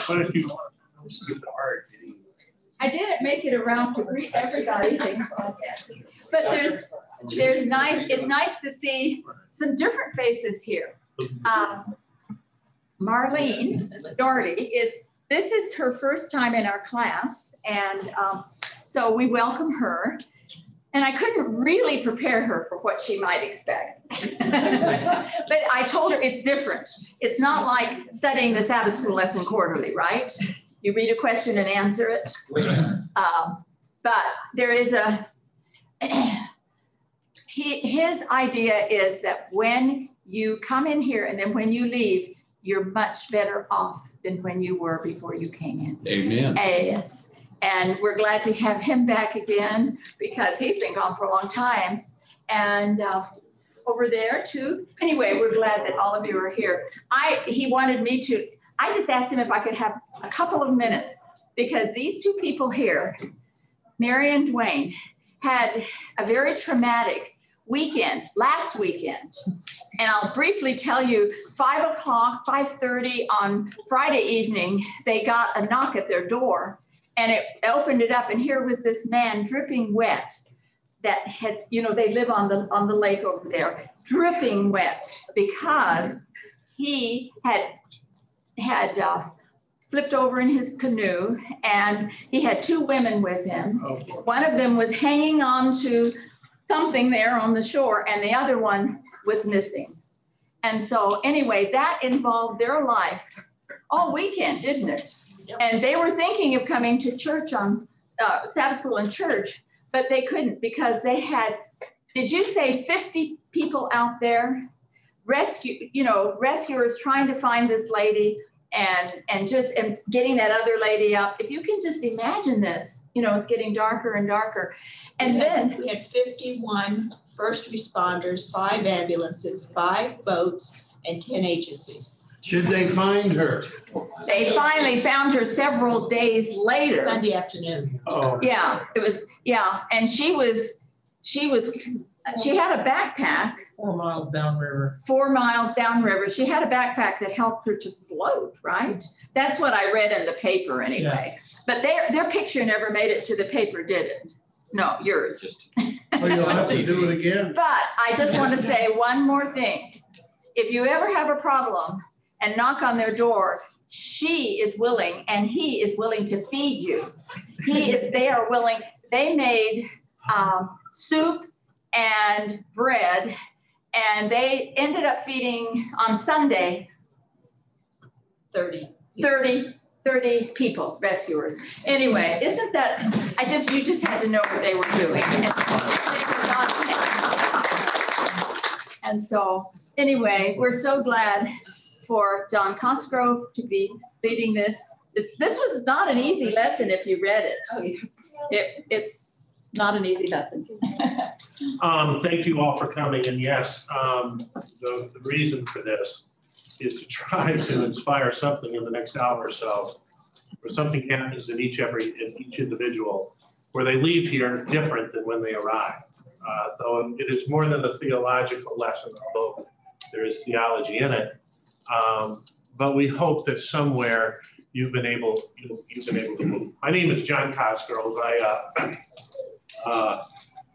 What if you want? I didn't make it around to greet everybody, but there's nice. It's nice to see some different faces here. Marlene Doherty this is her first time in our class, and so we welcome her. And I couldn't really prepare her for what she might expect. But I told her it's different. It's not like studying the Sabbath school lesson quarterly, right? You read a question and answer it. But there is his idea is that when you come in here and then when you leave, you're much better off than when you were before you came in. Amen. Yes. And we're glad to have him back again because he's been gone for a long time. And over there too. Anyway, we're glad that all of you are here. He wanted me to, I just asked him if I could have a couple of minutes because these two people here, Mary and Dwayne, had a very traumatic weekend, last weekend. And I'll briefly tell you, 5 o'clock, 5:30 on Friday evening, they got a knock at their door. And it opened it up, and here was this man dripping wet that had, they live on the lake over there, dripping wet because he had flipped over in his canoe, and he had 2 women with him. Okay. One of them was hanging on to something there on the shore, and the other one was missing. And so anyway, that involved their life all weekend, didn't it? And they were thinking of coming to church on Sabbath school and church, but they couldn't because they had, did you say 50 people out there? Rescuers trying to find this lady and getting that other lady up. If you can just imagine this, it's getting darker and darker. And then we had 51 first responders, 5 ambulances, 5 boats, and 10 agencies. Should they find her? They finally found her several days later. Sunday afternoon. Oh. Yeah, it was, yeah. And she had a backpack. 4 miles downriver. 4 miles downriver. She had a backpack that helped her to float, right? That's what I read in the paper anyway. Yeah. But their picture never made it to the paper, did it? No, yours. Well, you'll have to do it again. But I just want to say one more thing. If you ever have a problem and knock on their door, she is willing and he is willing to feed you. They are willing. They made soup and bread, and they ended up feeding on Sunday 30 people, rescuers. Anyway, isn't that, you just had to know what they were doing. And so anyway, we're so glad for John Cosgrove to be leading this. This was not an easy lesson if you read it. Oh, yeah. It's not an easy lesson. Thank you all for coming. And yes, the reason for this is to try to inspire something in the next hour or so, where something happens in each individual, where they leave here different than when they arrive. Though it is more than a theological lesson, although there is theology in it. But we hope that somewhere you've been able to move. My name is John Cosgrove.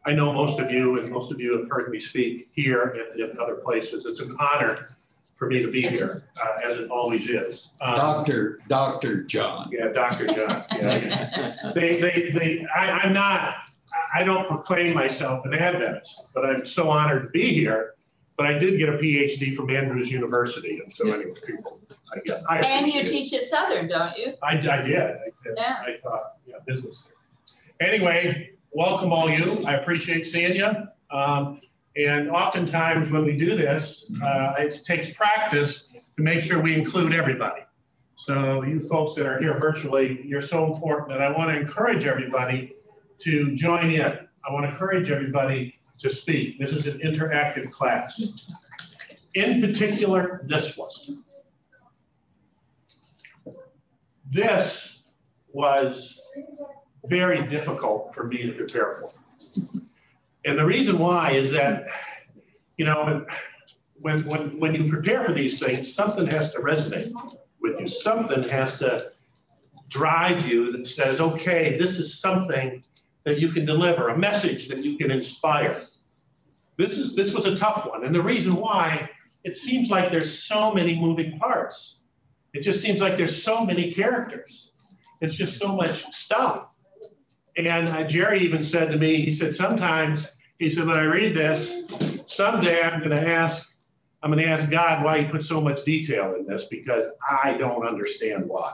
I know most of you, and most of you have heard me speak here and in other places. It's an honor for me to be here, as it always is. Dr. John. Yeah, Dr. John. Yeah. I don't proclaim myself an Adventist, but I'm so honored to be here. But I did get a PhD from Andrews University, and so anyway, people, I guess. And you teach at Southern, don't you? I did. Yeah. I taught business there. Anyway, welcome all you. I appreciate seeing you. And oftentimes when we do this, it takes practice to make sure we include everybody. So you folks that are here virtually, you're so important, and I want to encourage everybody to join in. I want to encourage everybody to speak. This is an interactive class. In particular, this one. This was very difficult for me to prepare for. And the reason why is that, when you prepare for these things, something has to resonate with with you. Something has to drive you that says, okay, this is something that you can deliver, a message that you can inspire. This was a tough one. And the reason why, it seems like there's so many moving parts. It just seems like there's so many characters. It's just so much stuff. And Jerry even said to me, he said, sometimes, he said, when I read this, someday I'm going to ask God why he put so much detail in this, because I don't understand why.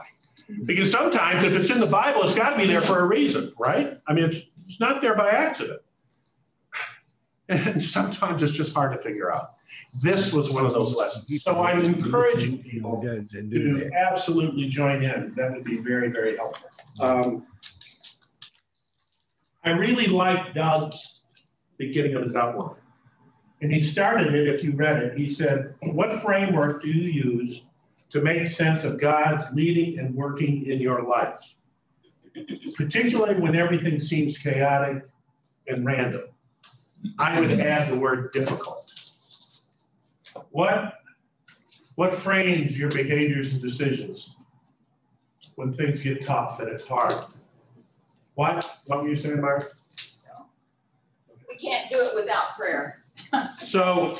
Because sometimes if it's in the Bible, it's got to be there for a reason, right? I mean, it's not there by accident. And sometimes it's just hard to figure out. This was one of those lessons. So I'm encouraging people to absolutely join in. That would be very, very helpful. I really like Doug's beginning of his outline. And he started it, if you read it, he said, what framework do you use to make sense of God's leading and working in your life, particularly when everything seems chaotic and random? I would add the word difficult. What frames your behaviors and decisions when things get tough and it's hard? What were you saying, Mark? We can't do it without prayer. So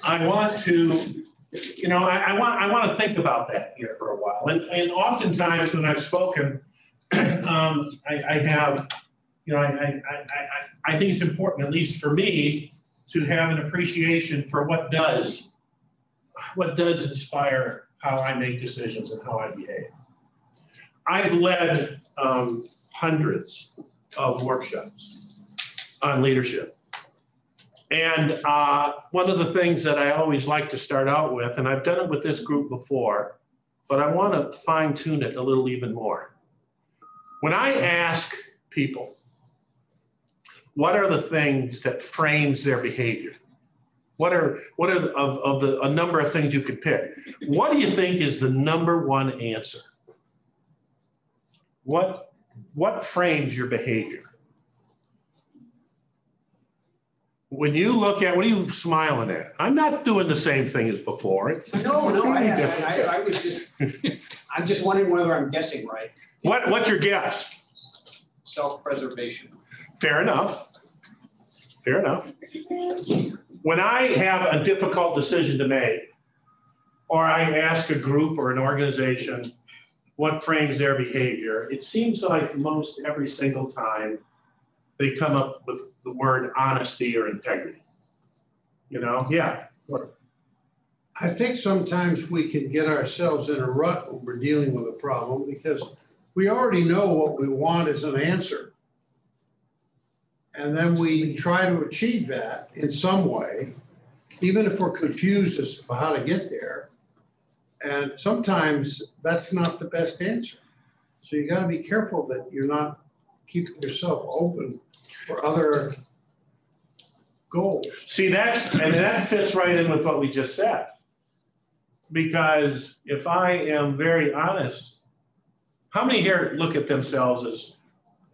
I want to, I want to think about that here for a while. And oftentimes when I've spoken, I have, I think it's important, at least for me, to have an appreciation for what does inspire how I make decisions and how I behave. I've led hundreds of workshops on leadership. And one of the things that I always like to start out with, and I've done it with this group before, but I want to fine tune it a little even more. When I ask people, what are the things that frames their behavior? What are a number of things you could pick? What do you think is the number one answer? What frames your behavior? When you look at, what are you smiling at? I'm not doing the same thing as before. No, I was just, I'm just wondering whether I'm guessing right. What's your guess? Self-preservation. Fair enough. Fair enough. When I have a difficult decision to make, or I ask a group or an organization what frames their behavior, it seems like most every single time they come up with the word honesty or integrity. Yeah. I think sometimes we can get ourselves in a rut when we're dealing with a problem because we already know what we want as an answer. And then we try to achieve that in some way, even if we're confused as to how to get there. And sometimes that's not the best answer. So you got to be careful that you're not keeping yourself open for other goals. See, that fits right in with what we just said. Because if I am very honest, how many here look at themselves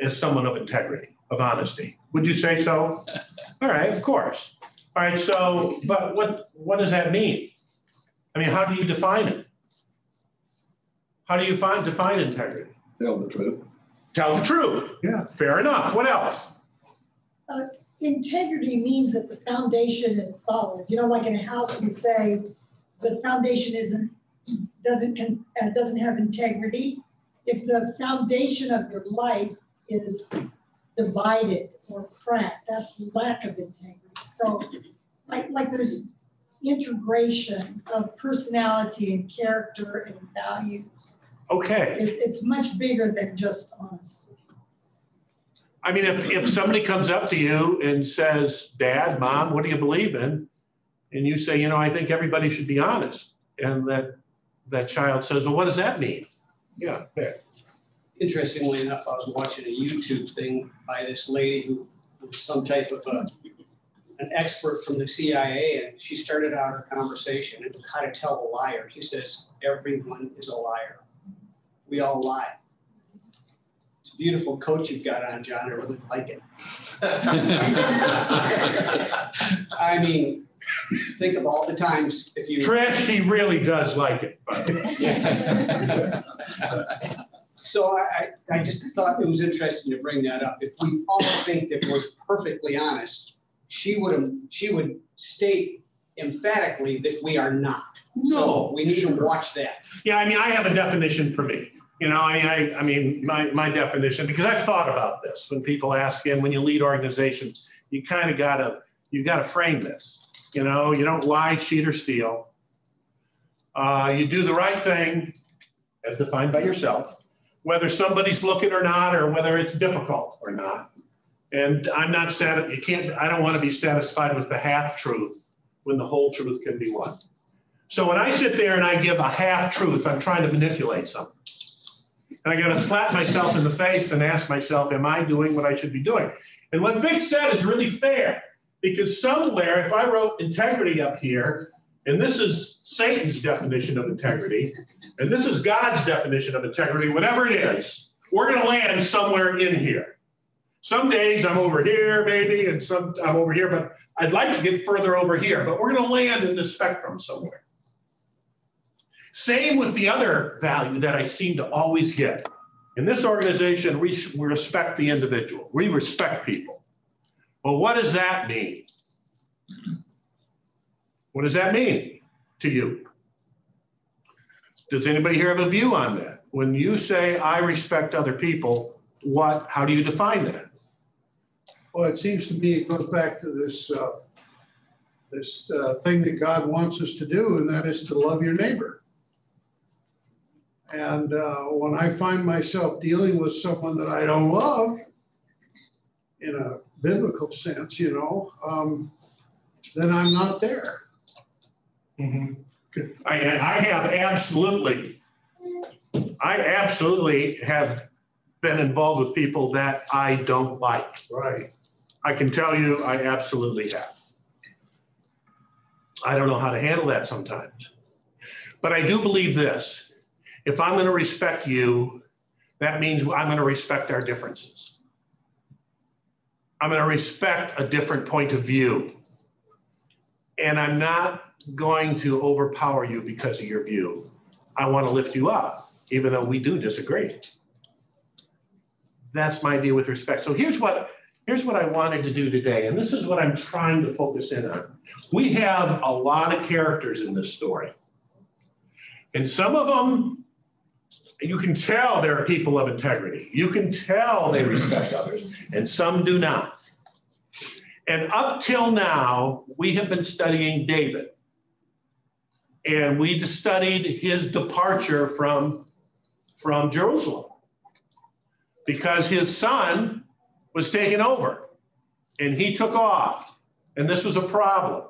as someone of integrity, of honesty? Would you say so? All right, of course. All right, so, but what does that mean? I mean, how do you define it? How do you define integrity? Tell the truth. Tell the truth. Yeah. Fair enough. What else? Integrity means that the foundation is solid. Like in a house, we say the foundation doesn't have integrity. If the foundation of your life is divided or cracked, that's lack of integrity. So, like there's integration of personality and character and values. Okay. It's much bigger than just honesty. I mean, if somebody comes up to you and says, Dad, Mom, what do you believe in? And you say, I think everybody should be honest. And that child says, well, what does that mean? Yeah, there. Interestingly enough, I was watching a YouTube thing by this lady who was some type of an expert from the CIA, and she started out her conversation and how to tell a liar. She says, everyone is a liar. We all lie. It's a beautiful coat you've got on, John. I really like it. I mean, think of all the times if you. Trish, he really does like it, by the way. So I just thought it was interesting to bring that up. If we all think that we're perfectly honest, she would state emphatically that we are not. No, So we need to watch that. Yeah, I mean, I have a definition for me. You know, I mean, my definition, because I've thought about this when people ask, and when you lead organizations, you kind of you gotta frame this. You know, you don't lie, cheat, or steal. You do the right thing as defined by yourself, whether somebody's looking or not, or whether it's difficult or not. And I'm not I don't want to be satisfied with the half truth when the whole truth can be one. So when I sit there and I give a half truth, I'm trying to manipulate something. And I got to slap myself in the face and ask myself, am I doing what I should be doing? And what Vic said is really fair, because somewhere, if I wrote integrity up here, and this is Satan's definition of integrity, and this is God's definition of integrity, whatever it is, we're going to land somewhere in here. Some days I'm over here, maybe, and some I'm over here, but I'd like to get further over here, but we're going to land in the spectrum somewhere. Same with the other value that I seem to always get. In this organization, we respect the individual. We respect people. Well, what does that mean? What does that mean to you? Does anybody here have a view on that? When you say, I respect other people, how do you define that? Well, it seems to me it goes back to this thing that God wants us to do, and that is to love your neighbor. And when I find myself dealing with someone that I don't love, in a biblical sense, you know, then I'm not there. Mm-hmm. I absolutely have been involved with people that I don't like. Right. I can tell you I absolutely have. I don't know how to handle that sometimes. But I do believe this. If I'm going to respect you, that means I'm going to respect our differences. I'm going to respect a different point of view. And I'm not going to overpower you because of your view. I want to lift you up, even though we do disagree. That's my deal with respect. So here's what I wanted to do today, and this is what I'm trying to focus in on. We have a lot of characters in this story. And some of them, you can tell they're people of integrity. You can tell they respect others, and some do not. And up till now, we have been studying David. And we studied his departure from Jerusalem because his son was taken over and he took off. And this was a problem.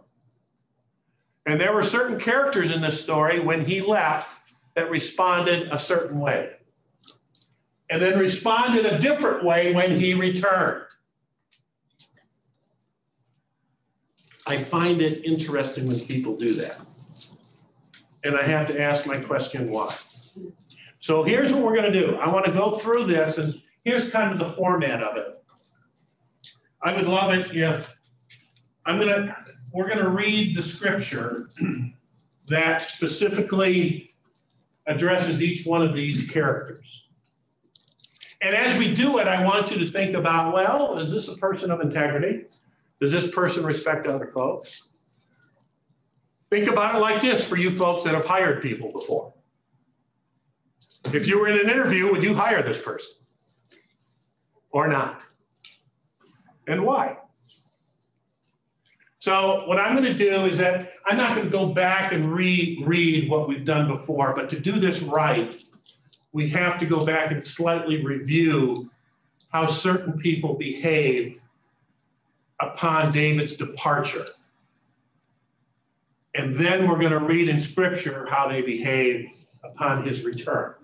And there were certain characters in this story when he left that responded a certain way and then responded a different way when he returned. I find it interesting when people do that. And I have to ask my question, why? So here's what we're going to do. I want to go through this, and here's kind of the format of it. I would love it if we're going to read the scripture that specifically addresses each one of these characters. And as we do it, I want you to think about, well, is this a person of integrity? Does this person respect other folks? Think about it like this for you folks that have hired people before. If you were in an interview, would you hire this person or not? And why? So what I'm going to do is that I'm not going to go back and reread what we've done before, but to do this right, we have to go back and slightly review how certain people behaved upon David's departure. And then we're going to read in scripture how they behaved upon his return.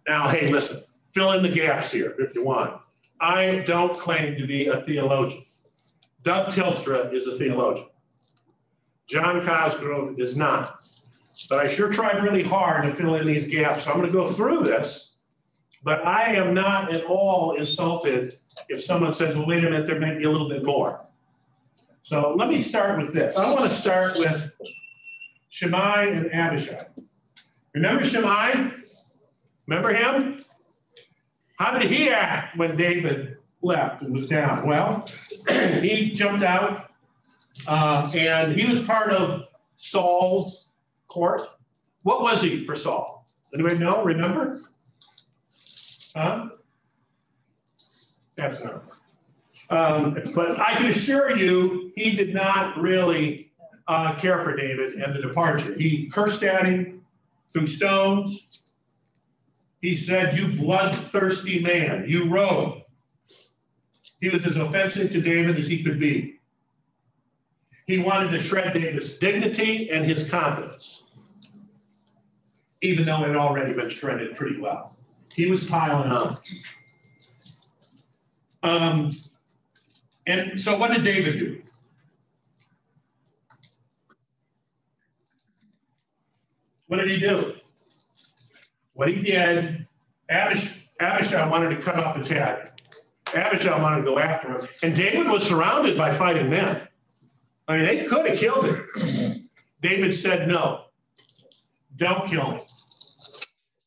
Now, hey, listen, fill in the gaps here if you want. I don't claim to be a theologian. Doug Tilstra is a theologian. John Cosgrove is not. But I sure tried really hard to fill in these gaps. So I'm going to go through this, but I am not at all insulted if someone says, well, wait a minute, there may be a little bit more. So let me start with this. I want to start with Shammai and Abishai. Remember Shammai? Remember him? How did he act when David left and was down? Well, he jumped out and he was part of Saul's court. What was he for Saul? Anybody know? Remember? Huh? That's not. But I can assure you, he did not really care for David and the departure. He cursed at him, threw stones. He said, "You bloodthirsty man, you rogue." He was as offensive to David as he could be. He wanted to shred David's dignity and his confidence, even though it had already been shredded pretty well. He was piling on. And so what did David do? What did he do? What he did, Abishai wanted to cut off his head. Abishai wanted to go after him. And David was surrounded by fighting men. I mean, they could have killed him. David said, no, don't kill him.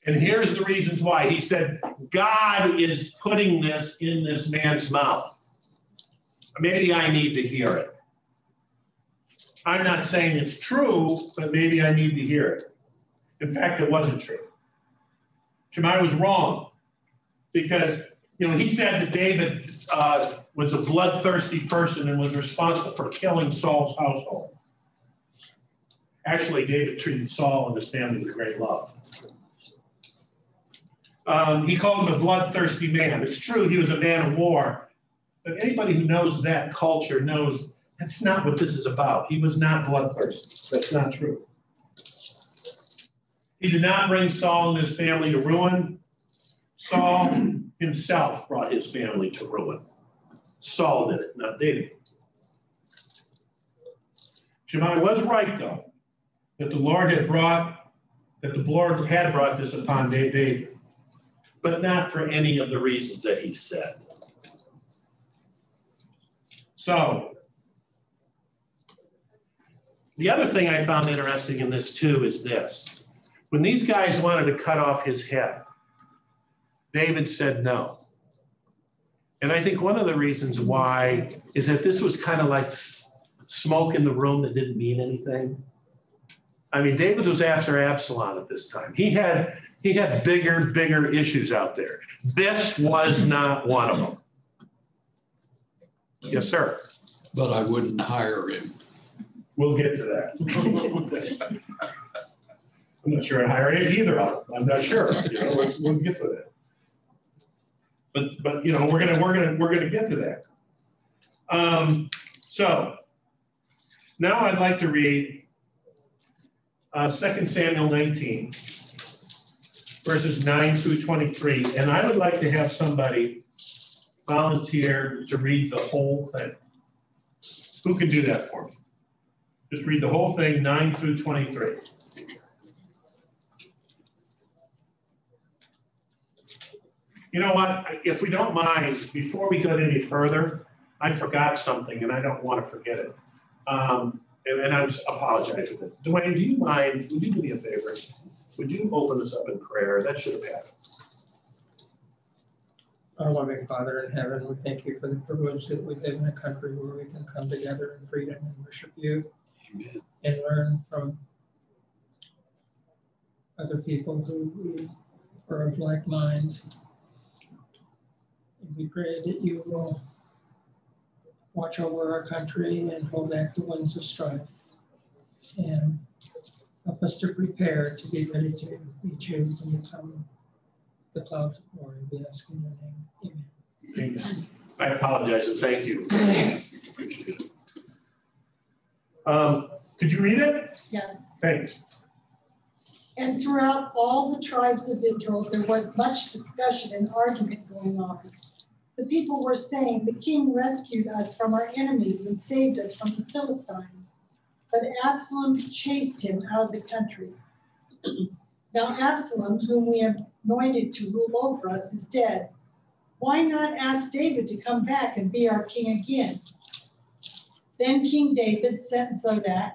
And here's the reasons why. He said, God is putting this in this man's mouth. Maybe I need to hear it. I'm not saying it's true, but maybe I need to hear it. In fact, it wasn't true. Shammai was wrong because, he said that David was a bloodthirsty person and was responsible for killing Saul's household. Actually, David treated Saul and his family with great love. He called him a bloodthirsty man. It's true, he was a man of war. But anybody who knows that culture knows that's not what this is about. He was not bloodthirsty. That's not true. He did not bring Saul and his family to ruin. Saul himself brought his family to ruin. Saul did it, not David. Shammai was right, though, that the Lord had brought this upon David, but not for any of the reasons that he said. So, the other thing I found interesting in this too is this. When these guys wanted to cut off his head, David said no. And I think one of the reasons why is that this was kind of like smoke in the room that didn't mean anything. I mean, David was after Absalom at this time. He had bigger issues out there. This was not one of them. Yes, sir. But I wouldn't hire him. We'll get to that. I'm not sure I'd hire him either. I'm not sure. We'll get to that. But we're gonna get to that. So now I'd like to read 2 Samuel 19, verses 9 through 23, and I would like to have somebody volunteer to read the whole thing. Who can do that for me? Just read the whole thing, 9 through 23. You know what? If we don't mind, before we go any further, I forgot something and I don't want to forget it. And I apologize for it. Dwayne, do you mind? Would you do me a favor? Would you open us up in prayer? That should have happened. Our loving Father in heaven, we thank you for the privilege that we live in a country where we can come together in freedom and worship you. Amen. And learn from other people who are of like mind. And we pray that you will watch over our country and hold back the winds of strife and help us to prepare to be ready to meet you when you come. The clouds of glory, we ask in your name. Amen. Amen. I apologize and thank you. Appreciate it. Could you read it? Yes. Thanks. And throughout all the tribes of Israel, there was much discussion and argument going on. The people were saying, the king rescued us from our enemies and saved us from the Philistines. But Absalom chased him out of the country. Now Absalom, whom we have anointed to rule over us, is dead. Why not ask David to come back and be our king again? Then King David sent Zodok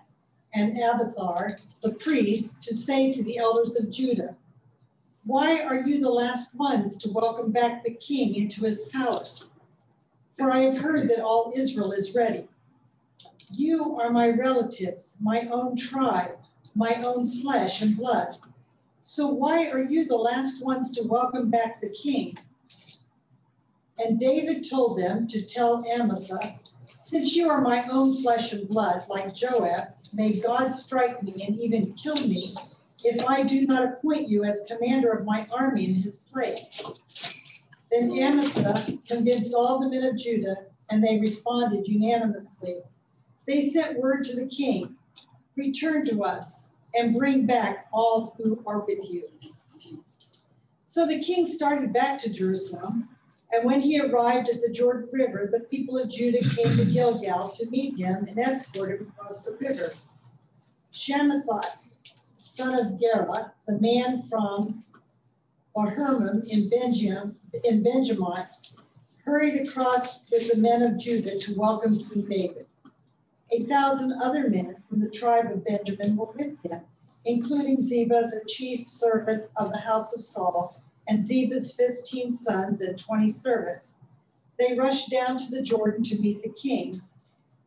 and Abiathar, the priests, to say to the elders of Judah, "Why are you the last ones to welcome back the king into his palace? For I have heard that all Israel is ready. You are my relatives, my own tribe, my own flesh and blood. So why are you the last ones to welcome back the king?" And David told them to tell Amasa, "Since you are my own flesh and blood, like Joab, may God strike me and even kill me if I do not appoint you as commander of my army in his place." Then Amasa convinced all the men of Judah, and they responded unanimously. They sent word to the king, "Return to us and bring back all who are with you." So the king started back to Jerusalem, and when he arrived at the Jordan River, the people of Judah came to Gilgal to meet him and escort him across the river. Shamathai, son of Gera, the man from Bahurim in Benjamin, hurried across with the men of Judah to welcome King David. 1,000 other men from the tribe of Benjamin were with him, including Ziba, the chief servant of the house of Saul, and Ziba's 15 sons and 20 servants. They rushed down to the Jordan to meet the king.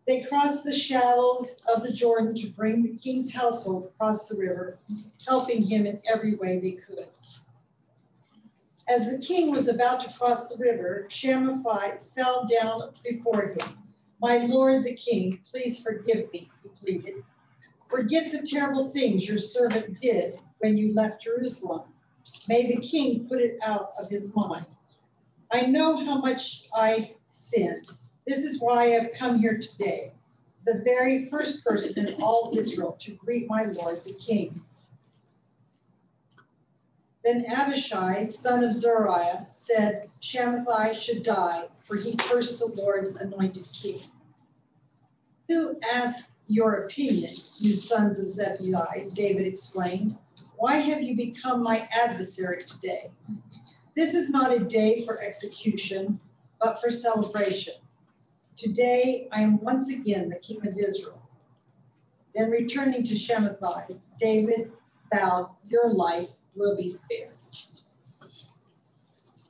They crossed the shallows of the Jordan to bring the king's household across the river, helping him in every way they could. As the king was about to cross the river, Shamathai fell down before him. "My lord the king, please forgive me," he pleaded. "Forget the terrible things your servant did when you left Jerusalem. May the king put it out of his mind. I know how much I sinned. This is why I have come here today, the very first person in all Israel to greet my lord the king." Then Abishai, son of Zeruiah, said Shamathai should die, for he cursed the Lord's anointed king. "Who asked your opinion, you sons of Zebulai?" David explained. "Why have you become my adversary today? This is not a day for execution, but for celebration. Today I am once again the king of Israel." Then returning to Shamathai, David vowed, "Your life will be spared."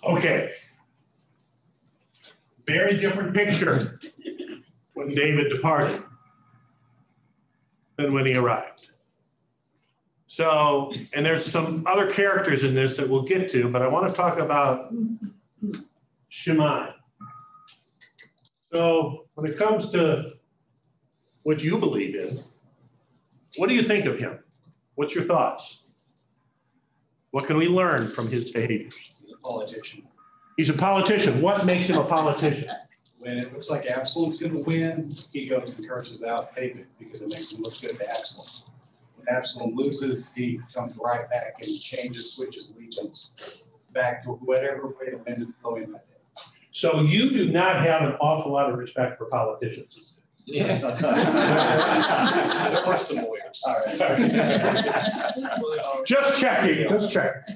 Okay. Very different picture when David departed than when he arrived. So, and there's some other characters in this that we'll get to, but I want to talk about Shimei. So when it comes to what you believe in, what do you think of him? What's your thoughts? What can we learn from his behaviors? He's a politician. He's a politician. What makes him a politician? When it looks like Absalom's going to win, he goes and curses out David because it makes him look good to Absalom. When Absalom loses, he comes right back and switches allegiance back to whatever way the wind is blowing that day. So you do not have an awful lot of respect for politicians. Yeah. They're worse than lawyers. All right. Just checking. Just check.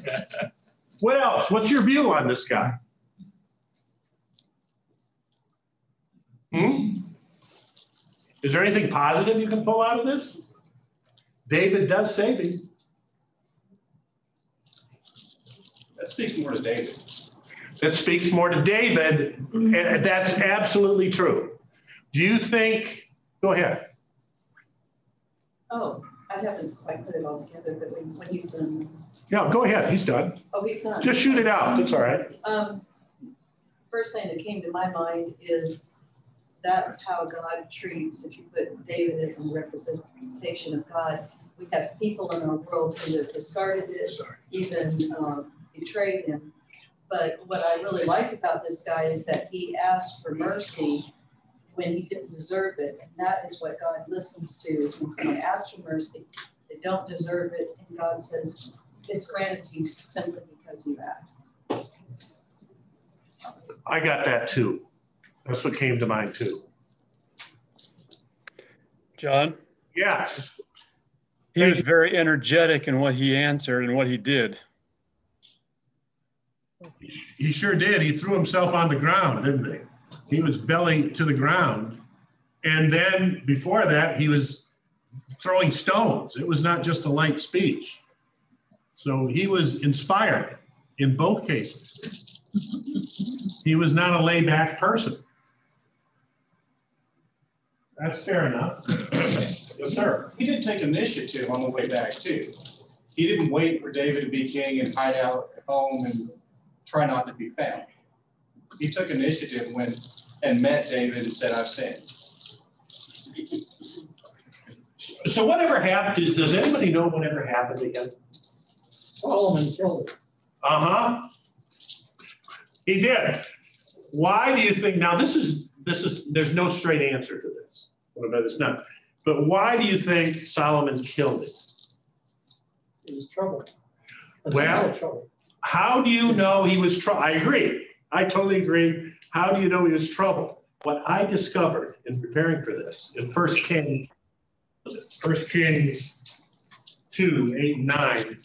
What else? What's your view on this guy? Is there anything positive you can pull out of this? David does save him. That speaks more to David. It speaks more to David, and that's absolutely true. Do you think, go ahead. Oh, I haven't quite put it all together, but when he's done. Yeah, go ahead, he's done. Oh, he's done. Just shoot it out, that's all right. First thing that came to my mind is that's how God treats, if you put David as a representation of God, we have people in our world who have discarded it, even betrayed him. But what I really liked about this guy is that he asked for mercy when he didn't deserve it. And that is what God listens to, is when someone asks for mercy, they don't deserve it, and God says, it's granted to you simply because you asked. I got that too. That's what came to mind too. John? Yes. He was very energetic in what he answered and what he did. He sure did. He threw himself on the ground, didn't he? He was belly to the ground And then before that, he was throwing stones. It was not just a light speech. So he was inspired in both cases. He was not a laid-back person. That's fair enough. Yes, sir. He did take initiative on the way back too. He didn't wait for David to be king and hide out at home and try not to be found. He took initiative and went and met David and said, I've sinned. So whatever happened, does anybody know whatever happened again? Solomon killed him. Uh-huh. He did. Why do you think, now this is, there's no straight answer to this. Well, no, there's not. But why do you think Solomon killed him? He was trouble. Well, Trouble. how do you know he was trouble? I agree. I totally agree. How do you know he was trouble? What I discovered in preparing for this, in 1 Kings 2, 8, and 9,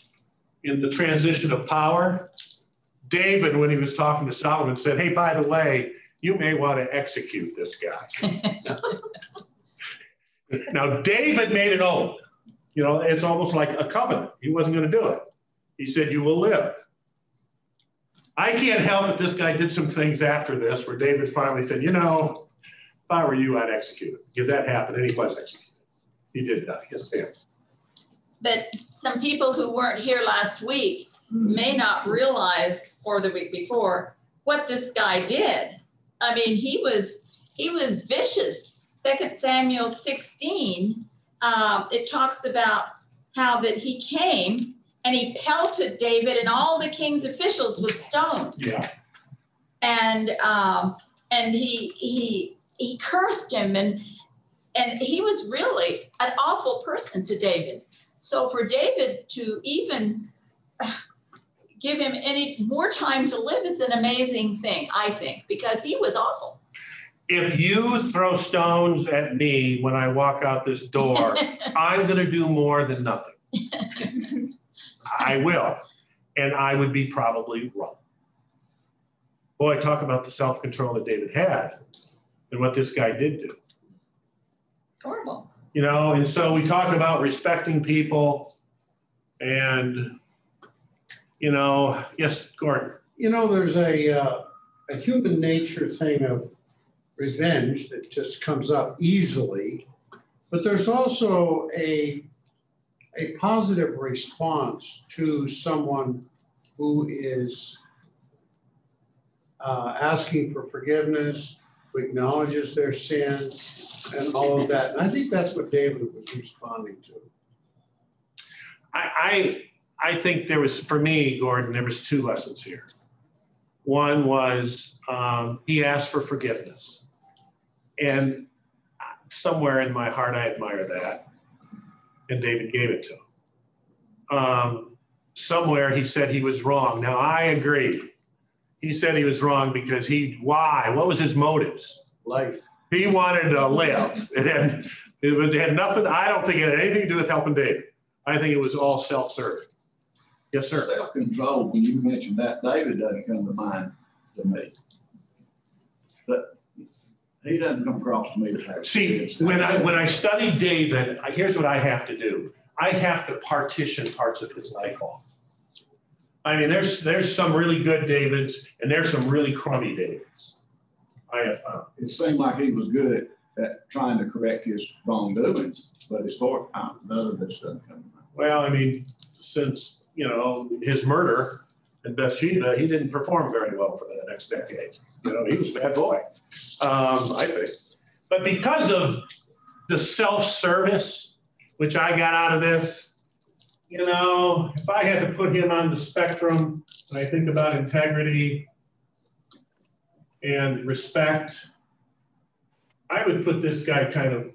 in the transition of power, David, when he was talking to Solomon, said, hey, by the way, you may want to execute this guy. Now, David made an oath. You know, it's almost like a covenant. He wasn't going to do it. He said, you will live. I can't help it. This guy did some things after this where David finally said, you know, if I were you, I'd execute it. Because that happened, and he was executed. He did die. His family. But some people who weren't here last week may not realize, or the week before, what this guy did. I mean, he was vicious. 2 Samuel 16, it talks about how that he came and he pelted David and all the king's officials with stones. Yeah. And he cursed him, and he was really an awful person to David. So for David to even give him any more time to live, it's an amazing thing, I think, because he was awful. If you throw stones at me when I walk out this door, I'm going to do more than nothing. I will. And I would be probably wrong. Boy, talk about the self-control that David had and what this guy did do. Horrible. You know, and so we talk about respecting people and, you know, yes, Gordon. You know, there's a human nature thing of revenge that just comes up easily, but there's also a positive response to someone who is asking for forgiveness, who acknowledges their sin, and all of that. And I think that's what David was responding to. I think there was, for me, Gordon, there was two lessons here. One was he asked for forgiveness. And somewhere in my heart, I admire that. And David gave it to him. Somewhere he said he was wrong. Now, I agree. He said he was wrong because why? What was his motives? Life. He wanted to live. It had nothing, I don't think it had anything to do with helping David. I think it was all self-serving. Yes, sir. Self-control, when you mentioned that, David doesn't come to mind to me. But he doesn't come across to me to have. See, when I study David, here's what I have to do. I have to partition parts of his life off. I mean, there's some really good Davids, and there's some really crummy Davids. I have found. It seemed like he was good at trying to correct his wrongdoings, but as far as none of this doesn't come to mind. Well, I mean, since, you know, his murder in Bathsheba, he didn't perform very well for the next decade. You know, he was a bad boy, I think. But because of the self-service, which I got out of this, you know, if I had to put him on the spectrum, and I think about integrity and respect, I would put this guy kind of,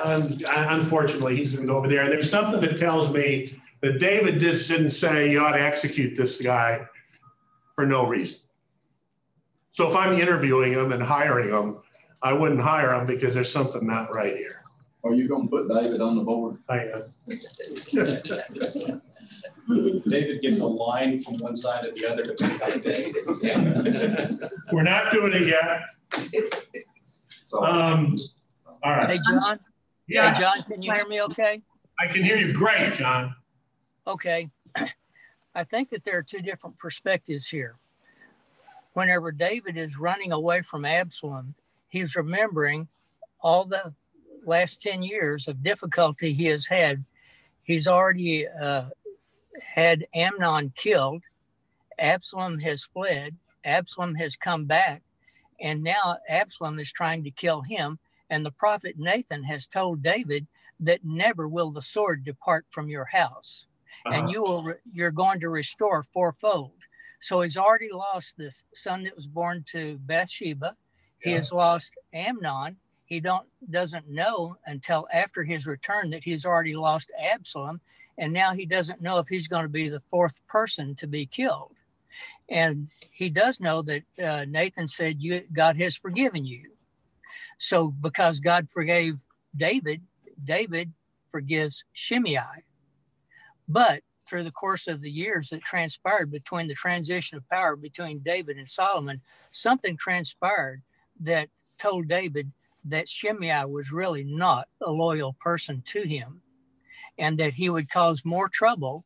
unfortunately, he's going to go over there. And there's something that tells me that David just didn't say you ought to execute this guy for no reason. So if I'm interviewing him and hiring him, I wouldn't hire him because there's something not right here. Are you going to put David on the board? I am. David gets a line from one side to the other to pick out David. We're not doing it yet. All right. Hey, John. Yeah, Hey, John, can you hear me okay? I can hear you great, John. Okay. I think that there are two different perspectives here. Whenever David is running away from Absalom, he's remembering all the last 10 years of difficulty he has had. He's already had Amnon killed. Absalom has fled. Absalom has come back. And now Absalom is trying to kill him. And the prophet Nathan has told David that never will the sword depart from your house. And you're going to restore fourfold. So he's already lost this son that was born to Bathsheba. He has lost Amnon. He doesn't know until after his return that he's already lost Absalom. And now he doesn't know if he's going to be the fourth person to be killed. And he does know that Nathan said, God has forgiven you. So because God forgave David, David forgives Shimei. But through the course of the years that transpired between the transition of power between David and Solomon, something transpired that told David that Shimei was really not a loyal person to him, and that he would cause more trouble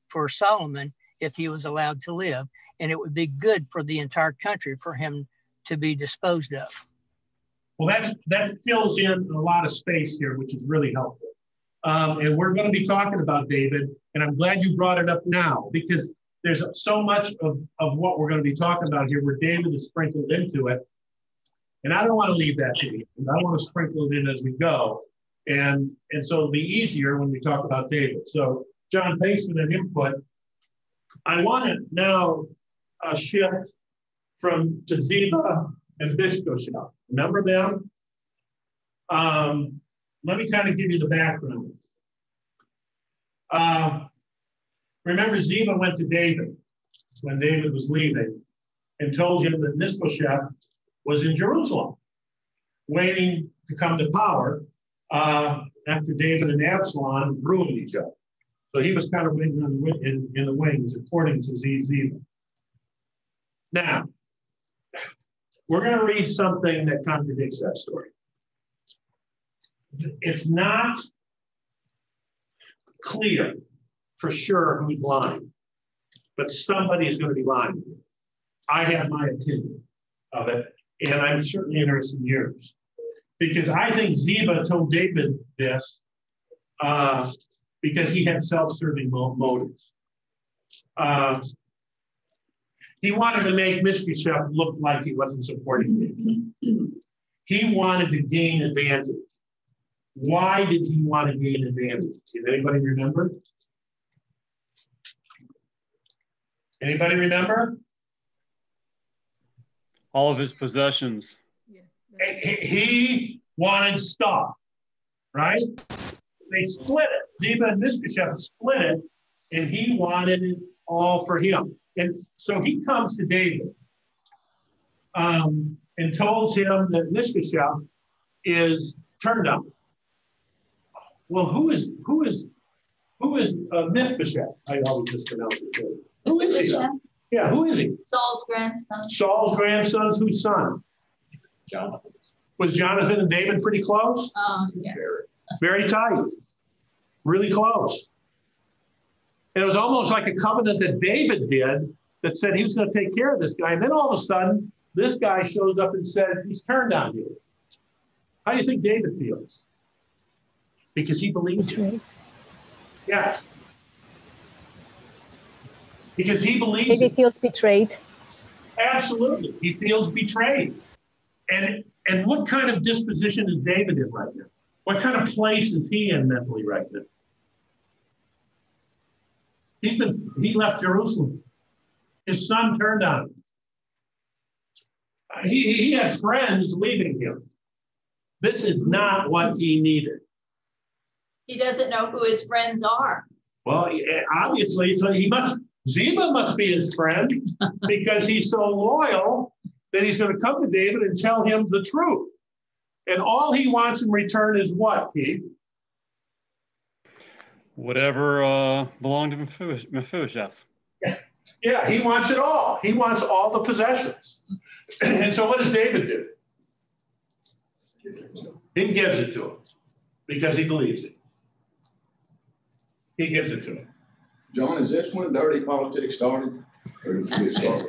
for Solomon if he was allowed to live. And it would be good for the entire country for him to be disposed of. Well, that fills in a lot of space here, which is really helpful. And we're going to be talking about David, and I'm glad you brought it up now, because there's so much of what we're going to be talking about here where David is sprinkled into it. And I don't want to leave that to you. I want to sprinkle it in as we go. And so it'll be easier when we talk about David. So, John, thanks for that input. I want to now shift to Ziba and Bishbosheth. Remember them? Let me kind of give you the background. Remember, Ziba went to David when David was leaving and told him that Bishbosheth was in Jerusalem, waiting to come to power after David and Absalom ruined each other. So he was kind of waiting in the wings, according to Ziba. Now, we're going to read something that contradicts that story. It's not clear for sure who's lying, but somebody is going to be lying. I have my opinion of it, and I'm certainly interested in yours, because I think Ziba told David this because he had self-serving motives. He wanted to make Mishbosheth look like he wasn't supporting David. He wanted to gain advantage. Why did he want to gain advantage? Did anybody remember? Anybody remember? All of his possessions. He wanted stuff, right? They split it. Ziba and Mishbosheth split it, and he wanted it all for him. And so he comes to David and tells him that Mishbosheth is turned up. Well, who is Mephibosheth? I always mispronounce it. Who is he? Yeah, who is he? Saul's grandson. Saul's grandson. Whose son? Jonathan. Was Jonathan and David pretty close? Yes. Very tight. Really close. And it was almost like a covenant that David did that said he was going to take care of this guy. And then all of a sudden, this guy shows up and says he's turned on you. How do you think David feels? Because he believes him. Yes. Because he believes Maybe he feels betrayed. Absolutely. He feels betrayed. And what kind of disposition is David in right now? What kind of place is he in mentally right now? He left Jerusalem. His son turned on him. He had friends leaving him. This is not what he needed. He doesn't know who his friends are. Well, obviously, so Ziba must be his friend because he's so loyal that he's going to come to David and tell him the truth. And all he wants in return is what, Keith? Whatever belonged to Mephibosheth. Yeah, he wants it all. He wants all the possessions. And so what does David do? He gives it to him because he believes it. He gives it to him. John, is this when dirty politics started? Or did it start?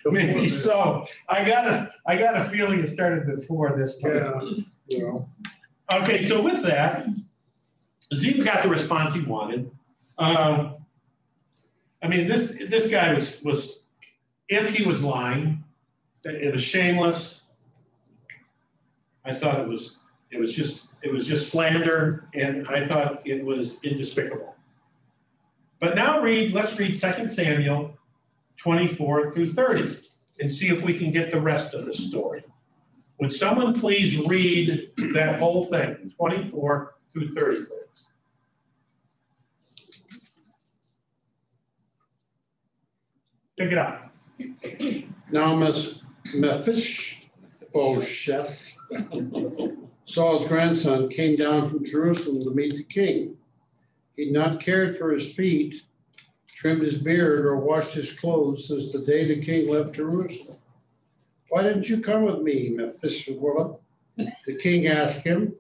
Maybe so. I got a feeling it started before this time. Yeah. Okay, so with that, Ziba got the response he wanted. I mean, this guy was, if he was lying, it was shameless. I thought it was just slander, and I thought it was indespicable. But now let's read 2 Samuel 24 through 30 and see if we can get the rest of the story. Would someone please read that whole thing, 24 through 30, please? Pick it up. Now Mephibosheth, Saul's grandson, came down from Jerusalem to meet the king. He'd not cared for his feet, trimmed his beard, or washed his clothes since the day the king left Jerusalem. Why didn't you come with me, Mephibosheth? The king asked him.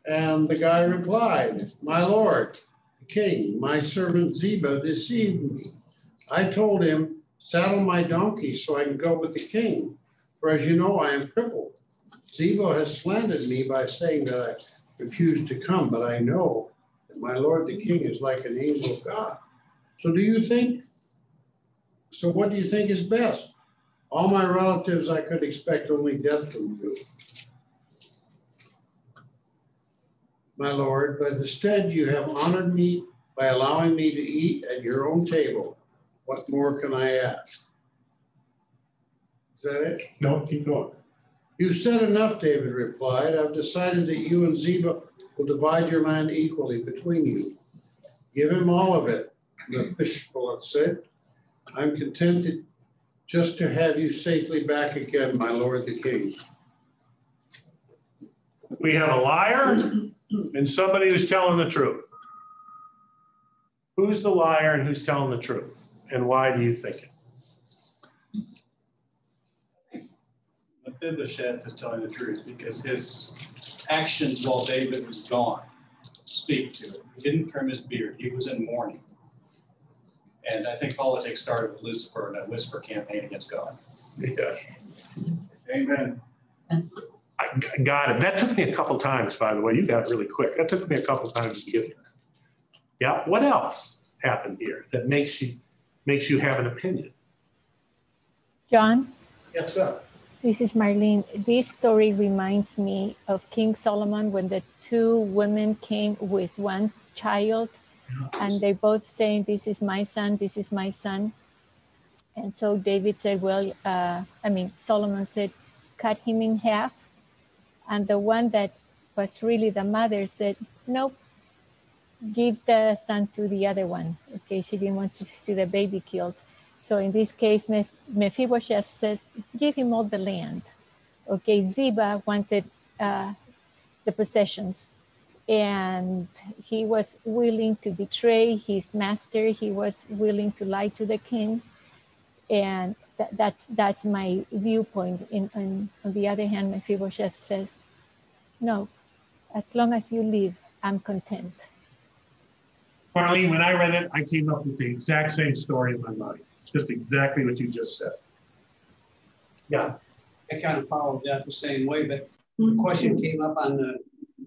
And the guy replied, my lord, the king, my servant Ziba deceived me. I told him, saddle my donkey so I can go with the king. For as you know, I am crippled. Ziba has slandered me by saying that I refused to come, but I know that my lord the king is like an angel of God. So what do you think is best? All my relatives, I could expect only death from you, my lord, but instead you have honored me by allowing me to eat at your own table. What more can I ask? Is that it? No, keep going. You've said enough, David replied. I've decided that you and Ziba will divide your land equally between you. Give him all of it, Mephibosheth said. I'm contented just to have you safely back again, my lord the king. We have a liar and somebody who's telling the truth. Who's the liar and who's telling the truth? And why do you think it? Mephibosheth is telling the truth because his actions while David was gone speak to it. He didn't trim his beard. He was in mourning. And I think politics started with Lucifer and a whisper campaign against God. Yeah. Amen. I got it. That took me a couple times, by the way. You got it really quick. That took me a couple times to get here. Yeah. What else happened here that makes you have an opinion? John? Yes, sir. This is Marlene. This story reminds me of King Solomon when the two women came with one child and they both saying, this is my son, this is my son. And so David said, well, Solomon said, cut him in half. And the one that was really the mother said, nope, give the son to the other one. Okay, she didn't want to see the baby killed. So in this case, Mephibosheth says, give him all the land. Okay, Ziba wanted the possessions, and he was willing to betray his master. He was willing to lie to the king. And that's my viewpoint. On the other hand, Mephibosheth says, no, as long as you live, I'm content. Marlene, when I read it, I came up with the exact same story in my mind. Just exactly what you just said. Yeah. I kind of followed that the same way, but the question came up on the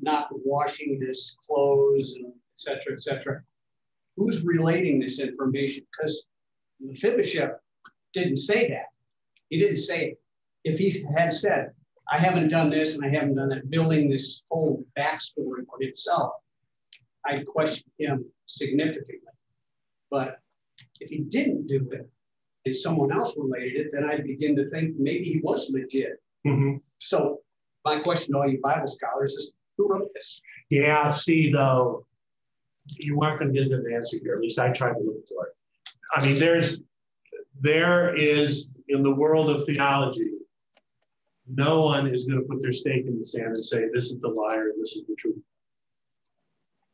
not washing his clothes and et cetera, et cetera. Who's relating this information? Because Mephibosheth didn't say that. He didn't say it. If he had said, I haven't done this and I haven't done that, building this whole backstory for himself, I'd question him significantly. But if he didn't do it and someone else related it, then I'd begin to think maybe he was legit. Mm-hmm. So my question to all you Bible scholars is, who wrote this? Yeah, see, though, you weren't going to get an answer here. At least I tried to look for it. I mean, there is, in the world of theology, no one is going to put their stake in the sand and say, this is the liar, this is the truth.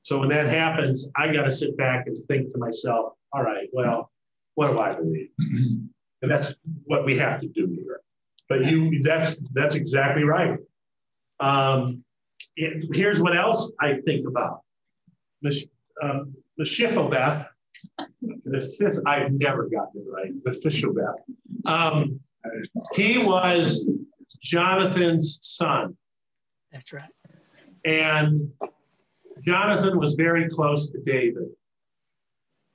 So when that happens, I got to sit back and think to myself, all right, well, what do I believe? And that's what we have to do here. But that's exactly right. Here's what else I think about. Mephibosheth. I've never gotten it right. Mephibosheth. He was Jonathan's son. That's right. And Jonathan was very close to David.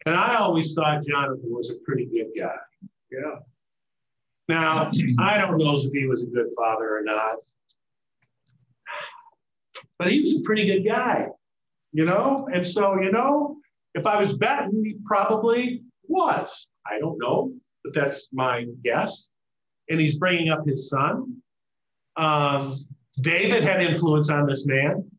And I always thought Jonathan was a pretty good guy. Yeah. Now, I don't know if he was a good father or not, but he was a pretty good guy, you know? And so, you know, if I was betting, he probably was. I don't know, but that's my guess. And he's bringing up his son. David had influence on this man,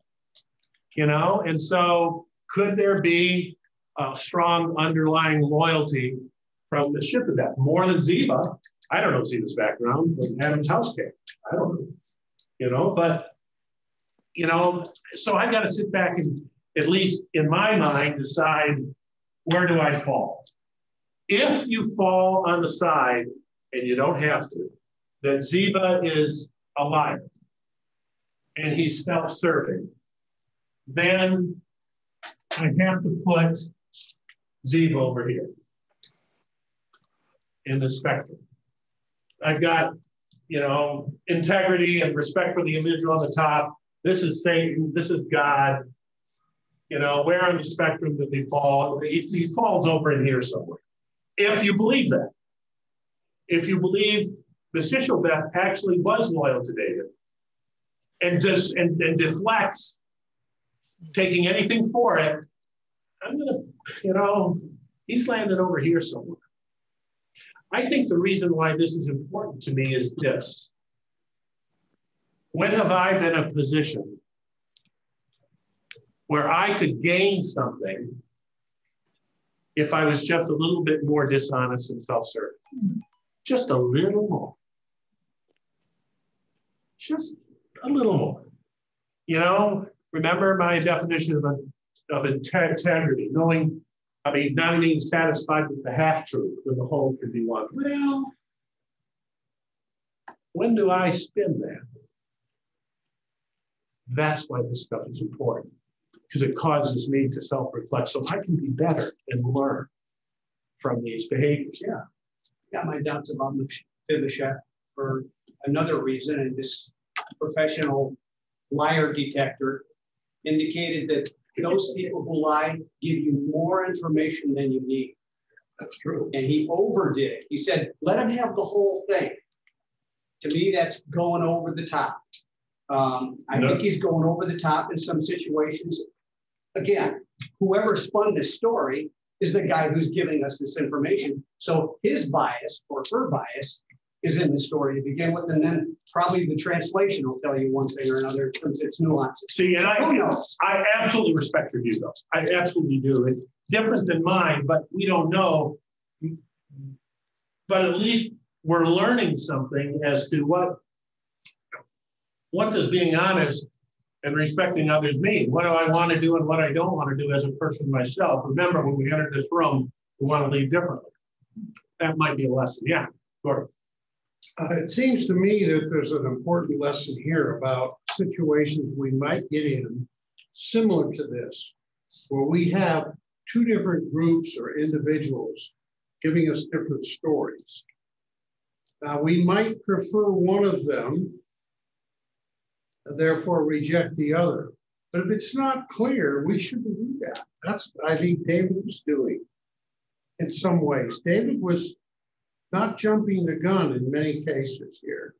you know? And so could there be a strong underlying loyalty from the Mephibosheth, more than Ziba? I don't know Ziba's background from Adam's house came. I don't know, you know, but, you know, so I got to sit back and, at least in my mind, decide, where do I fall? If you fall on the side, and you don't have to, that Ziba is a liar and he's self-serving, then I have to put Ziba over here in the spectrum. I've got, you know, integrity and respect for the individual on the top. This is Satan, this is God. You know, where on the spectrum did they fall? He falls over in here somewhere. If you believe that. If you believe Mephibosheth actually was loyal to David and deflects taking anything for it, I'm gonna, you know, he's landed over here somewhere. I think the reason why this is important to me is this. When have I been in a position where I could gain something if I was just a little bit more dishonest and self-serving? Just a little more. Just a little more. You know, remember my definition of integrity, knowing, I mean, not being satisfied with the half-truth when the whole could be one. Well, when do I spin that? That's why this stuff is important, because it causes me to self-reflect so I can be better and learn from these behaviors. Yeah. Got my doubts about Mephibosheth for another reason, and this professional liar detector indicated that those people who lie give you more information than you need. That's true. And he overdid it. He said, let him have the whole thing. To me, that's going over the top. I think he's going over the top in some situations. Again, whoever spun this story is the guy who's giving us this information. So his bias or her bias is in the story to begin with, and then probably the translation will tell you one thing or another in terms of its nuances. See, and I absolutely respect your view, though. I absolutely do. It's different than mine, but we don't know. But at least we're learning something as to what does being honest and respecting others mean? What do I want to do and what I don't want to do as a person myself? Remember, when we enter this room, we want to leave differently. That might be a lesson. Yeah, Gordon. It seems to me that there's an important lesson here about situations we might get in similar to this, where we have two different groups or individuals giving us different stories. Now, we might prefer one of them and therefore reject the other. But if it's not clear, we shouldn't do that. That's what I think David was doing in some ways. David was not jumping the gun in many cases here.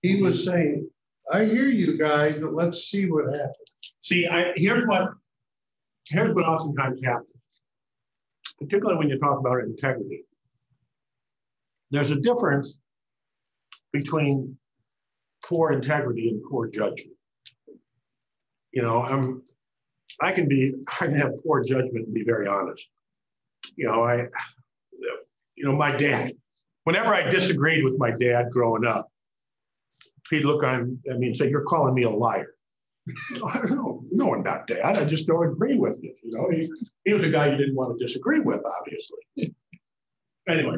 He was saying, I hear you guys, but let's see what happens. See, here's what oftentimes happens, particularly when you talk about integrity. There's a difference between poor integrity and poor judgment. You know, I can have poor judgment and be very honest. You know, my dad, whenever I disagreed with my dad growing up, he'd look on me and say, "You're calling me a liar." I don't know. No, I'm not, Dad. I just don't agree with you. You know, he was a guy you didn't want to disagree with, obviously. Anyway,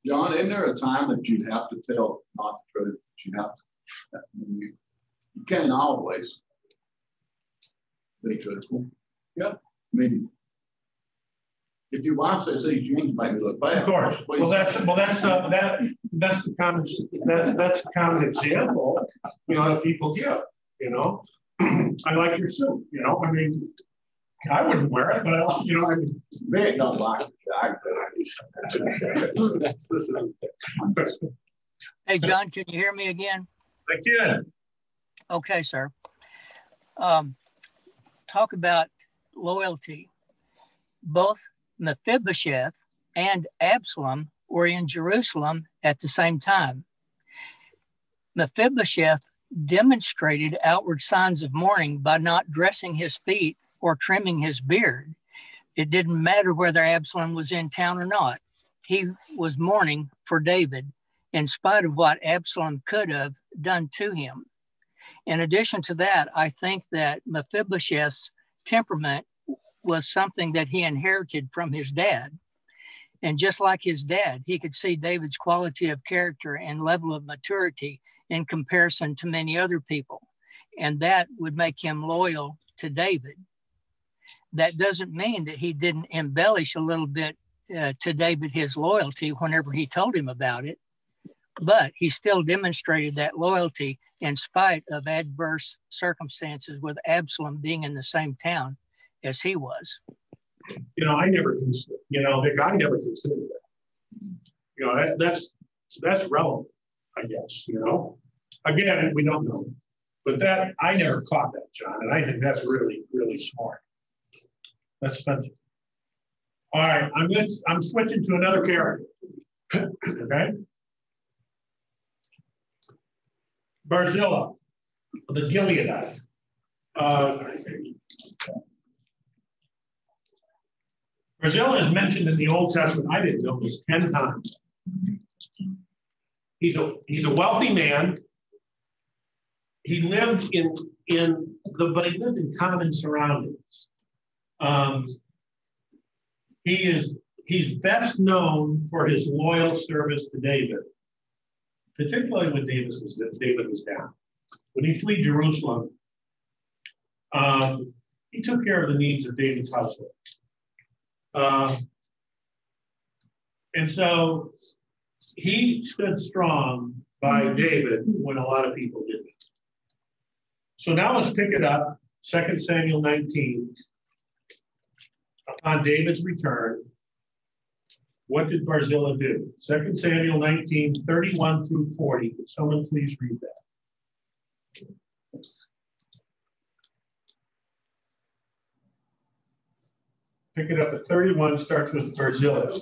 John, isn't there a time that you have to tell not the truth? You have to, you can't always be truthful. Yeah. I mean, if your wife says these jeans make me look bad. Of course. Well, that's the common example, you know, that people give, you know. I like your suit, you know. I mean, I wouldn't wear it, but you know, I mean, They don't like it. Hey, John, can you hear me again? I can. Okay, sir. Talk about loyalty. Both Mephibosheth and Absalom were in Jerusalem at the same time. Mephibosheth demonstrated outward signs of mourning by not dressing his feet or trimming his beard. It didn't matter whether Absalom was in town or not. He was mourning for David in spite of what Absalom could have done to him. In addition to that, I think that Mephibosheth's temperament was something that he inherited from his dad. And just like his dad, he could see David's quality of character and level of maturity in comparison to many other people. And that would make him loyal to David. That doesn't mean that he didn't embellish a little bit to David his loyalty whenever he told him about it, but he still demonstrated that loyalty in spite of adverse circumstances with Absalom being in the same town as he was. You know, I never considered, you know, Vic, I never considered that. You know, that's relevant, I guess, you know. Again, we don't know. But that, I never caught that, John, and I think that's really, really smart. That's Spencer. All right, I'm switching to another character. Okay. Barzillai, the Gileadite. Barzillai is mentioned in the Old Testament, I didn't know this, 10 times. He's a wealthy man. He lived but he lived in common surroundings. He's best known for his loyal service to David, particularly when David was down. When he fled Jerusalem, he took care of the needs of David's household. And so he stood strong by David when a lot of people didn't. So now let's pick it up, 2 Samuel 19. Upon David's return, what did Barzillai do? 2 Samuel 19, 31 through 40. Could someone please read that? Pick it up at 31, starts with Barzillai.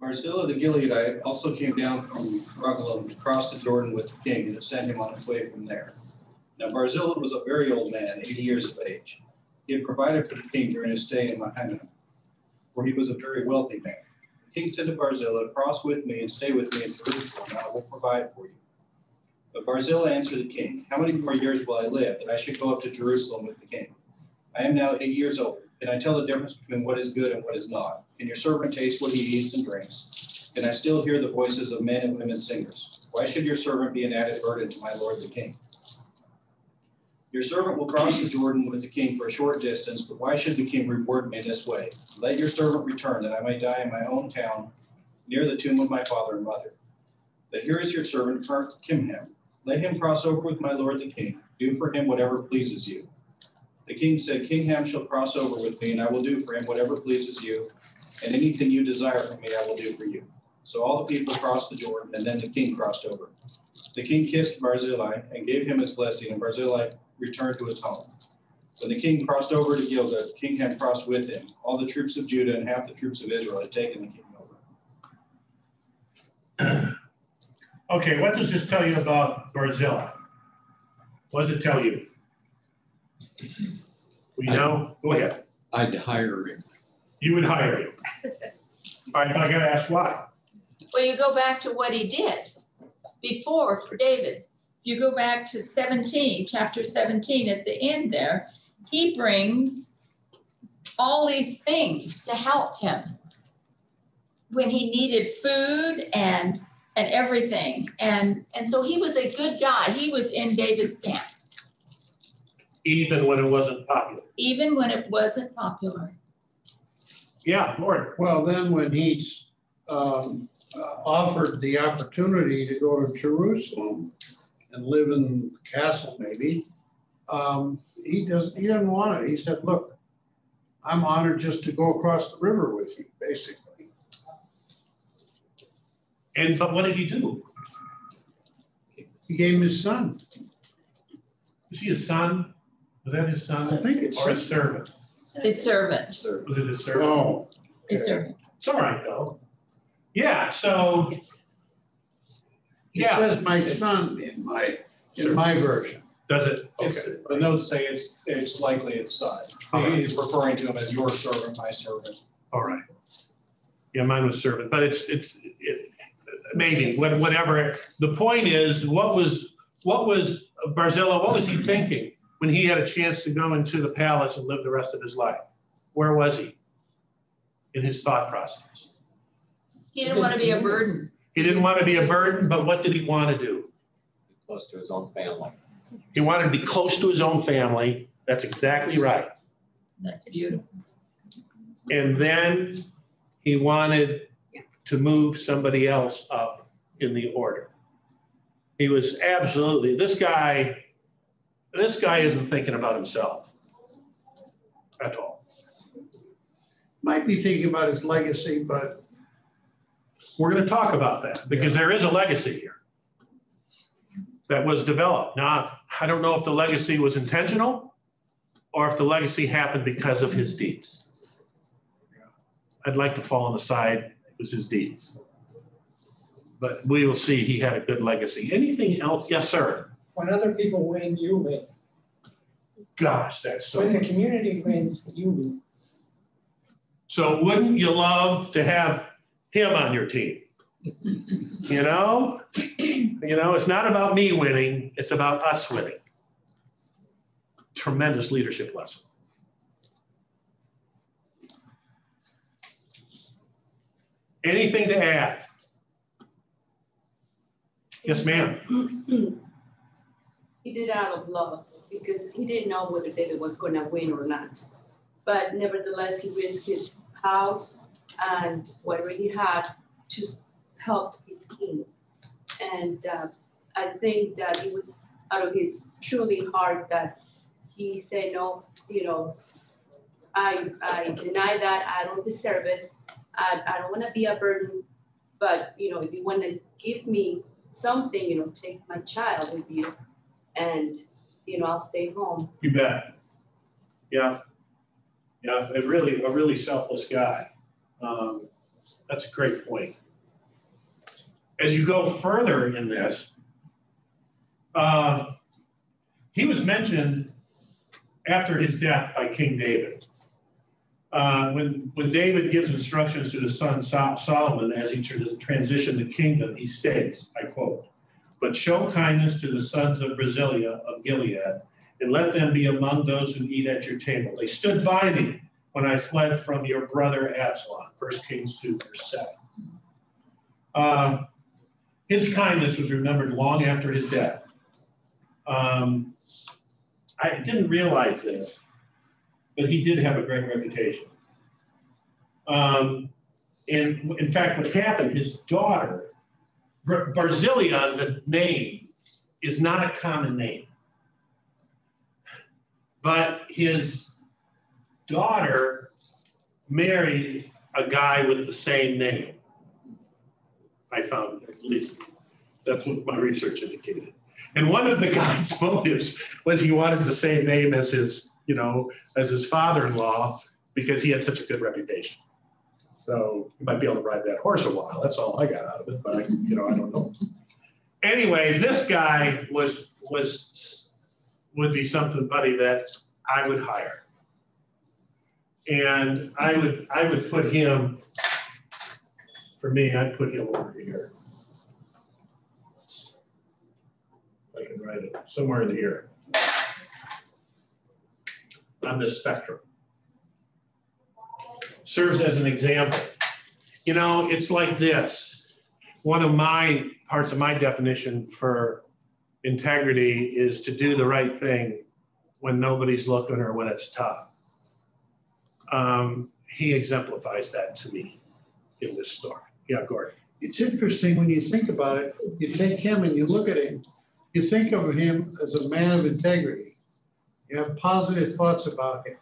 Barzillai the Gileadite also came down from Rogelim to cross the Jordan with the king and to send him on his way from there. Now Barzillai was a very old man, 80 years of age. He had provided for the king during his stay in Mahanaim, where he was a very wealthy man. The king said to Barzillai, "Cross with me and stay with me in Jerusalem, and I will provide for you." But Barzillai answered the king, "How many more years will I live that I should go up to Jerusalem with the king? I am now 80 years old. Can I tell the difference between what is good and what is not? Can your servant taste what he eats and drinks? Can I still hear the voices of men and women singers? Why should your servant be an added burden to my lord the king? Your servant will cross the Jordan with the king for a short distance, but why should the king reward me in this way? Let your servant return, that I may die in my own town, near the tomb of my father and mother. But here is your servant Kimham. Let him cross over with my lord the king. Do for him whatever pleases you." The king said, "Kingham shall cross over with me, and I will do for him whatever pleases you, and anything you desire from me I will do for you." So all the people crossed the Jordan, and then the king crossed over. The king kissed Barzillai and gave him his blessing, and Barzillai returned to his home. When the king crossed over to Gilgal, Kingham crossed with him. All the troops of Judah and half the troops of Israel had taken the king over. Okay, what does this tell you about Barzillai? What does it tell you? We know. Go ahead. I'd hire him. You would hire him. All right, but I got to ask why. Well, you go back to what he did before for David. If you go back to 17, chapter 17 at the end there, he brings all these things to help him when he needed food and everything. And so he was a good guy. He was in David's camp. Even when it wasn't popular. Even when it wasn't popular. Yeah, Lord. Well, then when he's offered the opportunity to go to Jerusalem and live in the castle maybe, he doesn't want it. He said, look, I'm honored just to go across the river with you, basically. But what did he do? He gave him his son. Was he his son? Was that his son? I think it's or his servant. His servant. Was it his servant? Oh, His servant. It's all right though. Yeah. So. It says my son in my version. Does it? Okay. The notes say it's likely it's son. He's referring to him as your servant, my servant. All right. Yeah, mine was servant, but it's maybe whatever. The point is, what was Barzillai? What was he thinking when he had a chance to go into the palace and live the rest of his life? Where was he in his thought process? He didn't want to be a burden. He didn't want to be a burden, but what did he want to do? Close to his own family. He wanted to be close to his own family. That's exactly right. That's beautiful. And then he wanted to move somebody else up in the order. He was absolutely, this guy isn't thinking about himself at all. Might be thinking about his legacy, but we're going to talk about that because there is a legacy here that was developed. Now, I don't know if the legacy was intentional or if the legacy happened because of his deeds. I'd like to fall on the side it was his deeds. But we will see he had a good legacy. Anything else? Yes, sir. When other people win, you win. Gosh, that's so. When the community wins, you win. So wouldn't you love to have him on your team? You know? It's not about me winning, it's about us winning. Tremendous leadership lesson. Anything to add? Yes, ma'am. He did it out of love because he didn't know whether David was going to win or not. But nevertheless, he risked his house and whatever he had to help his king. And I think that it was out of his truly heart that he said, no, I deny that. I don't deserve it. I don't want to be a burden. But, if you want to give me something, take my child with you and, I'll stay home. You bet. Yeah. Yeah, a really selfless guy. That's a great point. As you go further in this, he was mentioned after his death by King David. When David gives instructions to his son Solomon as he transitioned the kingdom, he states, I quote, "But show kindness to the sons of Barzillai of Gilead, and let them be among those who eat at your table. They stood by me when I fled from your brother Absalom." 1 Kings 2, verse 7. His kindness was remembered long after his death. I didn't realize this, but he did have a great reputation. And in fact, what happened, his daughter, Barzillai, the name, is not a common name. But his daughter married a guy with the same name. I found, at least that's what my research indicated. And one of the guy's motives was he wanted the same name as his, as his father-in-law because he had such a good reputation. So you might be able to ride that horse a while. That's all I got out of it, but I don't know. Anyway, this guy would be somebody that I would hire. And I would put him, for me, I'd put him over here. I can write it somewhere in here on this spectrum. serves as an example. You know, it's like this. One of my parts of my definition for integrity is to do the right thing when nobody's looking or when it's tough. He exemplifies that to me in this story. Yeah, Gordon. It's interesting when you think about it, you take him and you look at him, you think of him as a man of integrity. You have positive thoughts about him.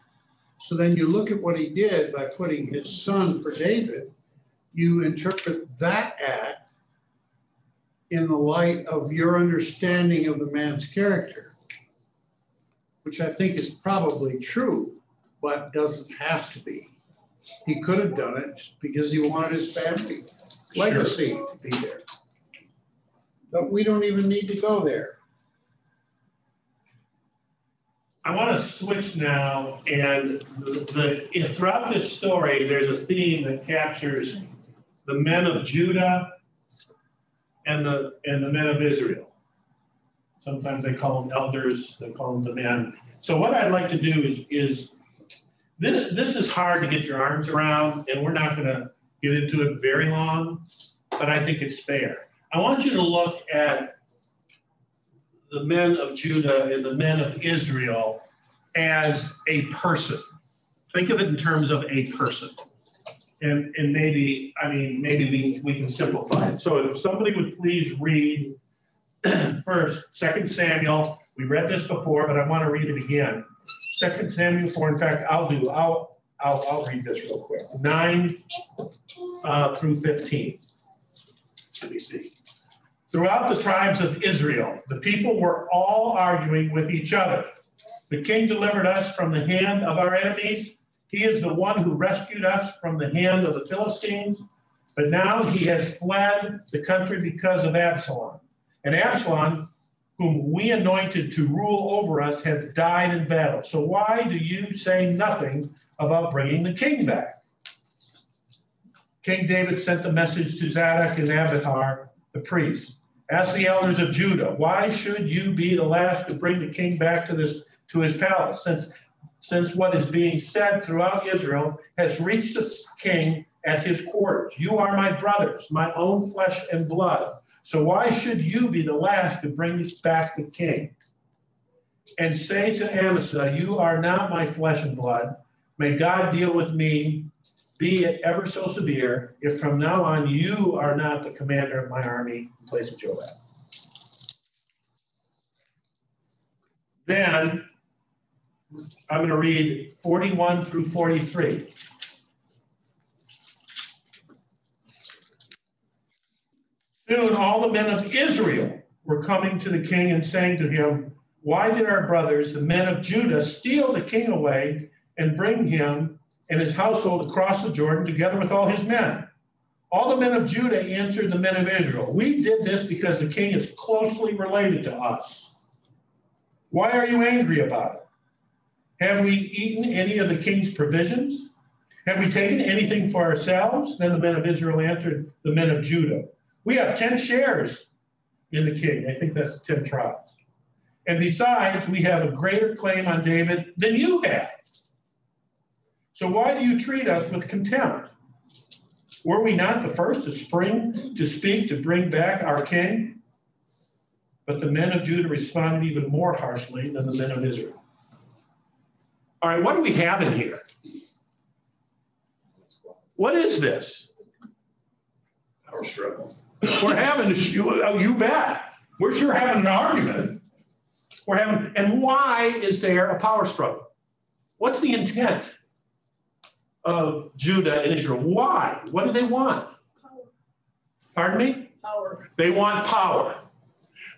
So then you look at what he did by putting his son for David, you interpret that act in the light of your understanding of the man's character, which I think is probably true, but doesn't have to be. He could have done it just because he wanted his family legacy to be there. But we don't even need to go there. I want to switch now, and throughout this story, there's a theme that captures the men of Judah and the men of Israel. Sometimes they call them elders, they call them the men. So what I'd like to do is this is hard to get your arms around, and we're not going to get into it very long, but I think it's fair. I want you to look at the men of Judah and the men of Israel as a person. Think of it in terms of a person. And maybe we can simplify it. So if somebody would please read first 2 Samuel. We read this before, but I want to read it again. 2 Samuel 4. In fact, I'll read this real quick. 9 through 15. Let me see. Throughout the tribes of Israel, the people were all arguing with each other. The king delivered us from the hand of our enemies. He is the one who rescued us from the hand of the Philistines. But now he has fled the country because of Absalom. And Absalom, whom we anointed to rule over us, has died in battle. So why do you say nothing about bringing the king back? King David sent the message to Zadok and Abiathar, the priests. Ask the elders of Judah, why should you be the last to bring the king back to his palace? Since what is being said throughout Israel has reached the king at his quarters. You are my brothers, my own flesh and blood. So why should you be the last to bring back the king? And say to Amasa, you are not my flesh and blood. May God deal with me, be it ever so severe, if from now on you are not the commander of my army in place of Joab. Then I'm going to read 41 through 43. Soon all the men of Israel were coming to the king and saying to him, why did our brothers, the men of Judah, steal the king away and bring him and his household across the Jordan together with all his men? All the men of Judah answered the men of Israel, we did this because the king is closely related to us. Why are you angry about it? Have we eaten any of the king's provisions? Have we taken anything for ourselves? Then the men of Israel answered the men of Judah, we have 10 shares in the king. I think that's 10 tribes. And besides, we have a greater claim on David than you have. So why do you treat us with contempt? Were we not the first to speak to bring back our king? But the men of Judah responded even more harshly than the men of Israel. All right, what do we have in here? What is this? Power struggle. We're having, you bet. We're sure having an argument. And why is there a power struggle? What's the intent of Judah and Israel? Why? What do they want? Power. Pardon me? Power. They want power.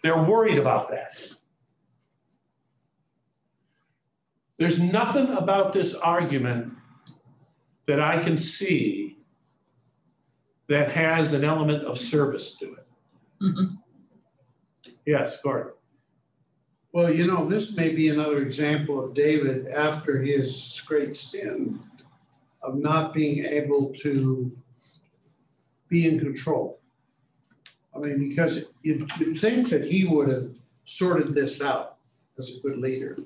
They're worried about that. There's nothing about this argument that I can see that has an element of service to it. Mm-hmm. Yes, Gordon. Well, you know, this may be another example of David after his great sin of not being able to be in control. I mean, because you'd think that he would have sorted this out as a good leader.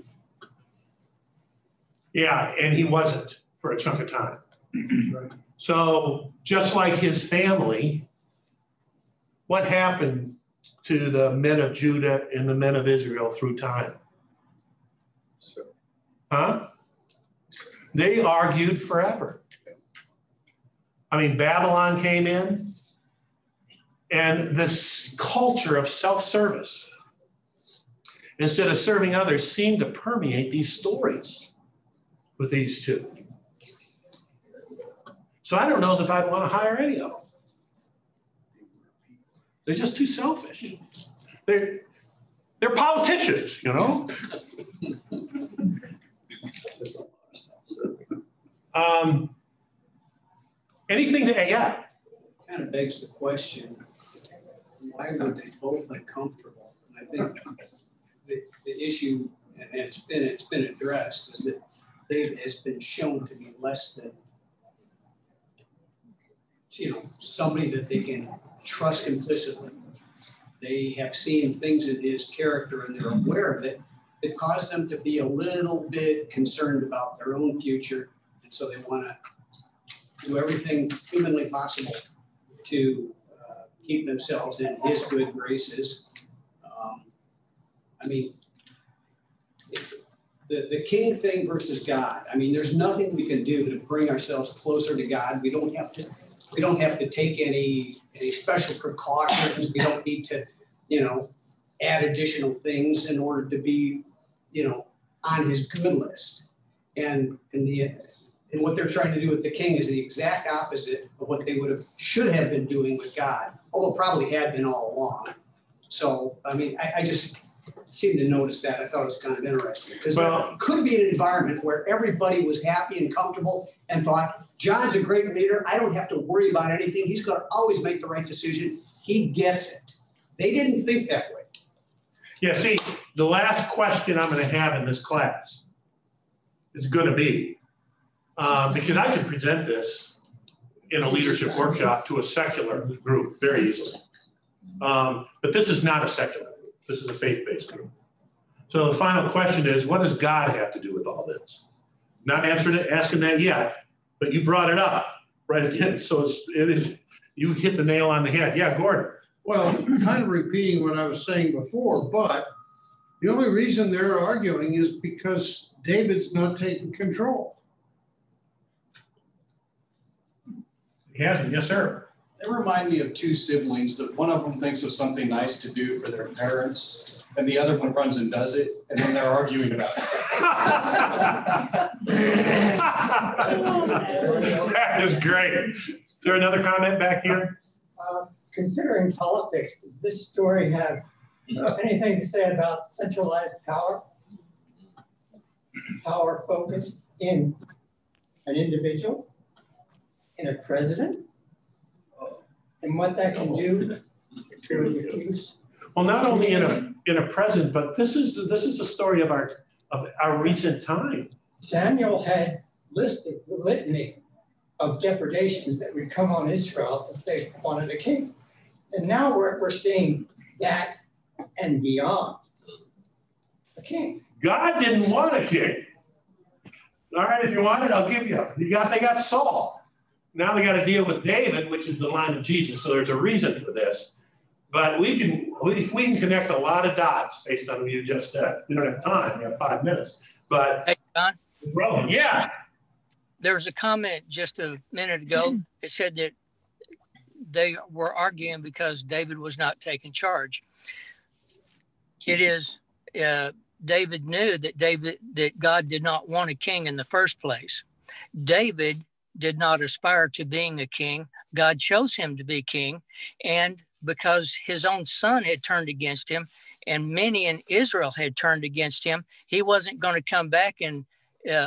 Yeah, and he wasn't for a chunk of time. So just like his family, what happened to the men of Judah and the men of Israel through time? Huh? They argued forever. I mean, Babylon came in, and this culture of self-service, instead of serving others, seemed to permeate these stories with these two. So I don't know if I'd want to hire any of them. They're just too selfish. They're politicians, you know? Anything to add? Kind of begs the question, why were they both uncomfortable? And I think the issue, and it's been addressed, is that David has been shown to be less than, somebody that they can trust implicitly. They have seen things in his character and they're aware of it. It caused them to be a little bit concerned about their own future. And so they want to do everything humanly possible to keep themselves in his good graces. I mean, the king thing versus God. I mean, there's nothing we can do to bring ourselves closer to God. We don't have to take any special precautions. We don't need to, add additional things in order to be, on his good list. And what they're trying to do with the king is the exact opposite of what they should have been doing with God, although probably had been all along. So, I mean, I just seemed to notice that. I thought it was kind of interesting because it could be an environment where everybody was happy and comfortable and thought, John's a great leader. I don't have to worry about anything. He's going to always make the right decision. He gets it. They didn't think that way. Yeah, see, the last question I'm going to have in this class is going to be, because I can present this in a leadership workshop to a secular group very easily. But this is not a secular group. This is a faith-based group. So the final question is, what does God have to do with all this? Not asking that yet, but you brought it up right at the end. So you hit the nail on the head. Yeah, Gordon. Well, kind of repeating what I was saying before, but the only reason they're arguing is because David's not taking control. He hasn't, yes, sir. They remind me of two siblings that one of them thinks of something nice to do for their parents, and the other one runs and does it, and then they're arguing about it. That is great. Is there another comment back here? Considering politics, does this story have anything to say about centralized power? Power focused in an individual, in a president, and what that can do to diffuse? Well, not only in a president, but this is the story of our recent time. Samuel had listed the litany of depredations that would come on Israel if they wanted a king. And now we're seeing that and beyond a king. God didn't want a king. All right, if you want it, I'll give you. They got Saul. Now they got to deal with David, which is the line of Jesus. So there's a reason for this. But we can connect a lot of dots based on what you just said. We don't have time. We have 5 minutes. But hey, John. Bro, yeah. There was a comment just a minute ago. It said that they were arguing because David was not taking charge. It is David knew that God did not want a king in the first place. David did not aspire to being a king. God chose him to be king. And because his own son had turned against him and many in Israel had turned against him, he wasn't going to come back and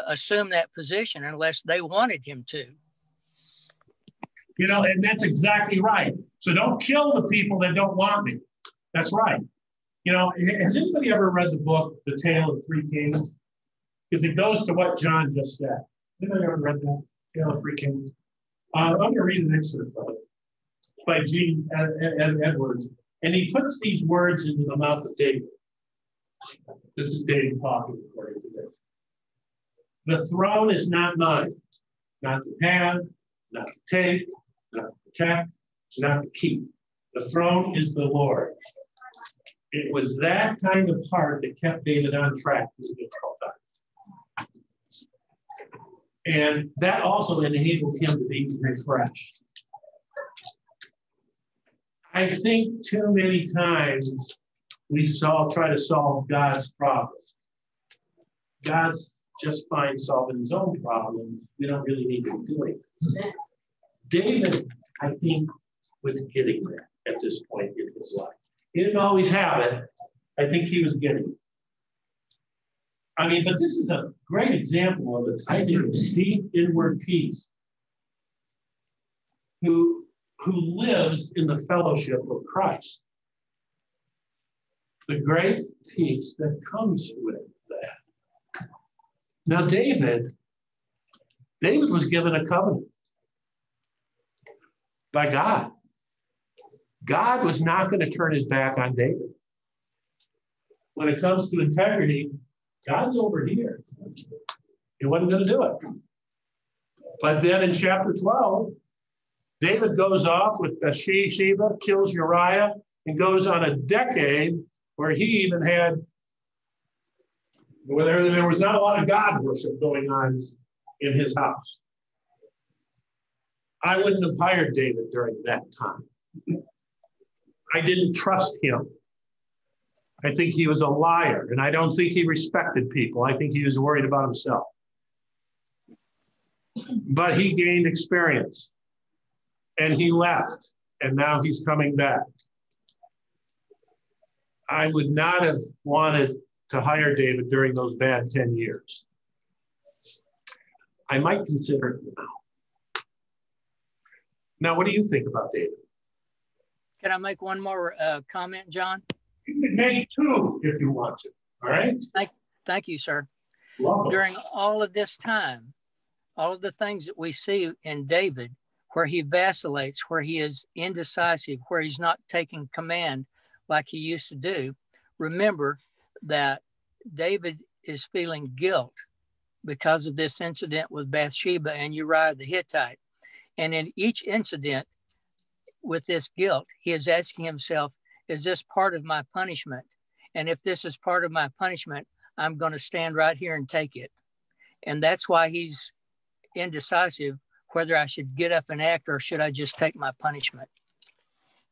assume that position unless they wanted him to. And that's exactly right. So don't kill the people that don't want me. That's right. Has anybody ever read the book, The Tale of Three Kings? Because it goes to what John just said. Anybody ever read that, Tale of Three Kings? I'm going to read an excerpt of it by G. Edwards. And he puts these words into the mouth of David. This is David talking according to this. The throne is not mine, not to have, not to take, not to protect, not to keep. The throne is the Lord. It was that kind of heart that kept David on track through difficult times. And that also enabled him to be refreshed. I think too many times we try to solve God's problems. God's just fine solving his own problems. We don't really need to do it. David, I think, was getting there at this point in his life. He didn't always have it. I think he was getting it. I mean, but this is a great example of it. I think of deep inward peace who lives in the fellowship of Christ. The great peace that comes with that. Now, David was given a covenant by God. God was not going to turn his back on David. When it comes to integrity, God's over here. He wasn't going to do it. But then in chapter 12, David goes off with Bathsheba, kills Uriah, and goes on a decade where he even had, where there was not a lot of God worship going on in his house. I wouldn't have hired David during that time. I didn't trust him. I think he was a liar, and I don't think he respected people. I think he was worried about himself. But he gained experience, and he left, and now he's coming back. I would not have wanted to hire David during those bad 10 years. I might consider it now. Now, what do you think about David? Can I make one more comment, John? You can make two if you want to, all right? Thank you, sir. Welcome. During all of this time, all of the things that we see in David, where he vacillates, where he is indecisive, where he's not taking command like he used to do, remember that David is feeling guilt because of this incident with Bathsheba and Uriah the Hittite. And in each incident with this guilt, he is asking himself, is this part of my punishment? And if this is part of my punishment, I'm going to stand right here and take it. And that's why he's indecisive whether I should get up and act or should I just take my punishment.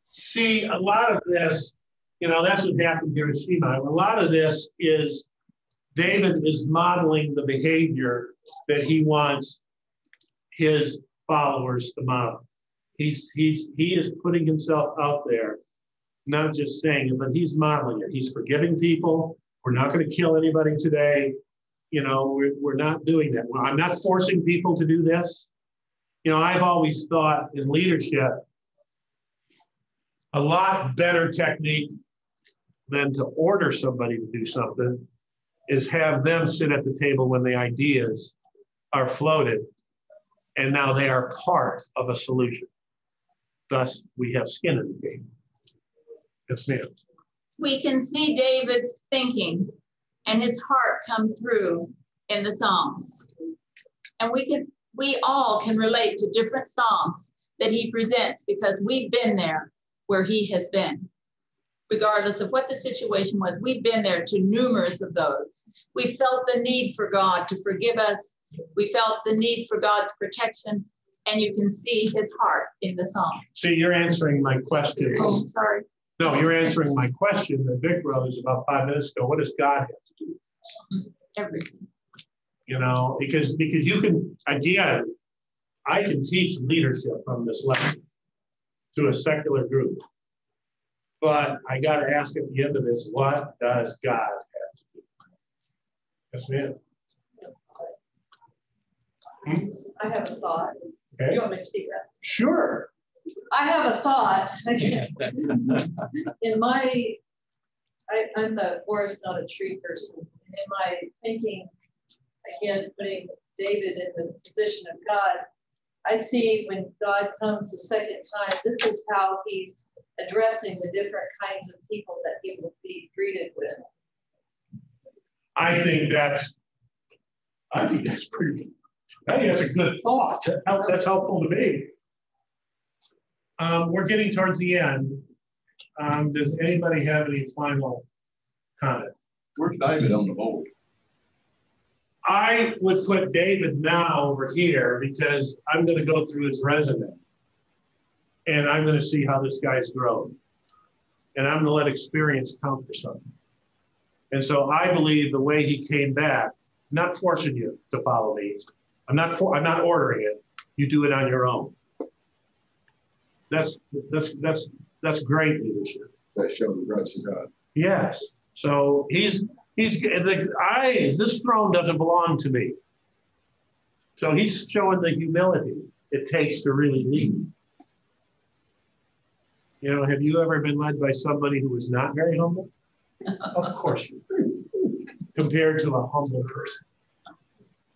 See, a lot of this, that's what happened here in Shema. A lot of this is David is modeling the behavior that he wants his followers to model. He is putting himself out there, not just saying it, but he's modeling it. He's forgiving people. We're not going to kill anybody today. We're not doing that. I'm not forcing people to do this. I've always thought in leadership, a lot better technique than to order somebody to do something is have them sit at the table when the ideas are floated, and now they are part of a solution. Thus, we have skin in the game. Yes, ma'am. We can see David's thinking and his heart come through in the Psalms. And we all can relate to different Psalms that he presents because we've been there where he has been. Regardless of what the situation was, we've been there to numerous of those. We felt the need for God to forgive us. We felt the need for God's protection, and you can see his heart in the Psalms. See, you're answering my question. Oh, sorry. No, you're answering my question that Vic rose about 5 minutes ago. What does God have to do with this? Everything. Because you can, again, I can teach leadership from this lesson to a secular group. But I got to ask at the end of this, what does God have to do? Yes, ma'am. I have a thought. Okay. You want me to speak up? Sure. I have a thought. I'm a forest, not a tree person. In my thinking, again, putting David in the position of God, I see when God comes the second time, this is how he's addressing the different kinds of people that he will be greeted with. I think that's pretty Hey, that's a good thought. That's helpful to me. We're getting towards the end. Does anybody have any final comment? Where's David on the board? I would put David now over here because I'm going to go through his resume and I'm going to see how this guy's grown. And I'm going to let experience count for something. And so I believe the way he came back, I'm not forcing you to follow me. I'm not ordering it. You do it on your own. That's great leadership. That showed the grace of God. Yes. So this throne doesn't belong to me. So he's showing the humility it takes to really lead. You know, have you ever been led by somebody who was not very humble? Of course you do. Compared to a humble person.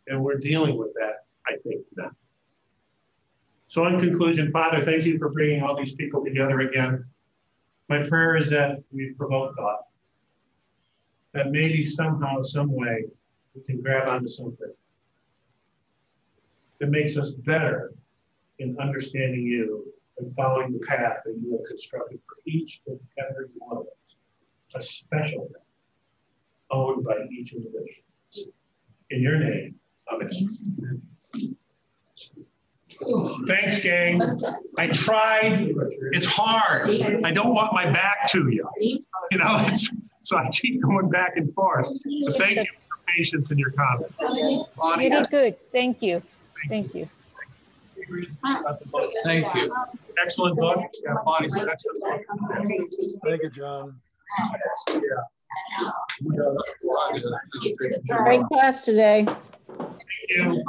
And we're dealing with that, I think, now. So in conclusion, Father, thank you for bringing all these people together again. My prayer is that we provoke thought. That maybe somehow, some way, we can grab onto something that makes us better in understanding you and following the path that you have constructed for each and every one of us. A special path owned by each individual. In your name, amen. Thanks, gang. I tried. It's hard. I don't want my back to you. You know, so I keep going back and forth. But thank you for your patience and your comments. You did good. Thank you. Thank you. Thank you. Excellent book. Yeah, Bonnie's an excellent book. Thank you, John. Great class today. Thank you.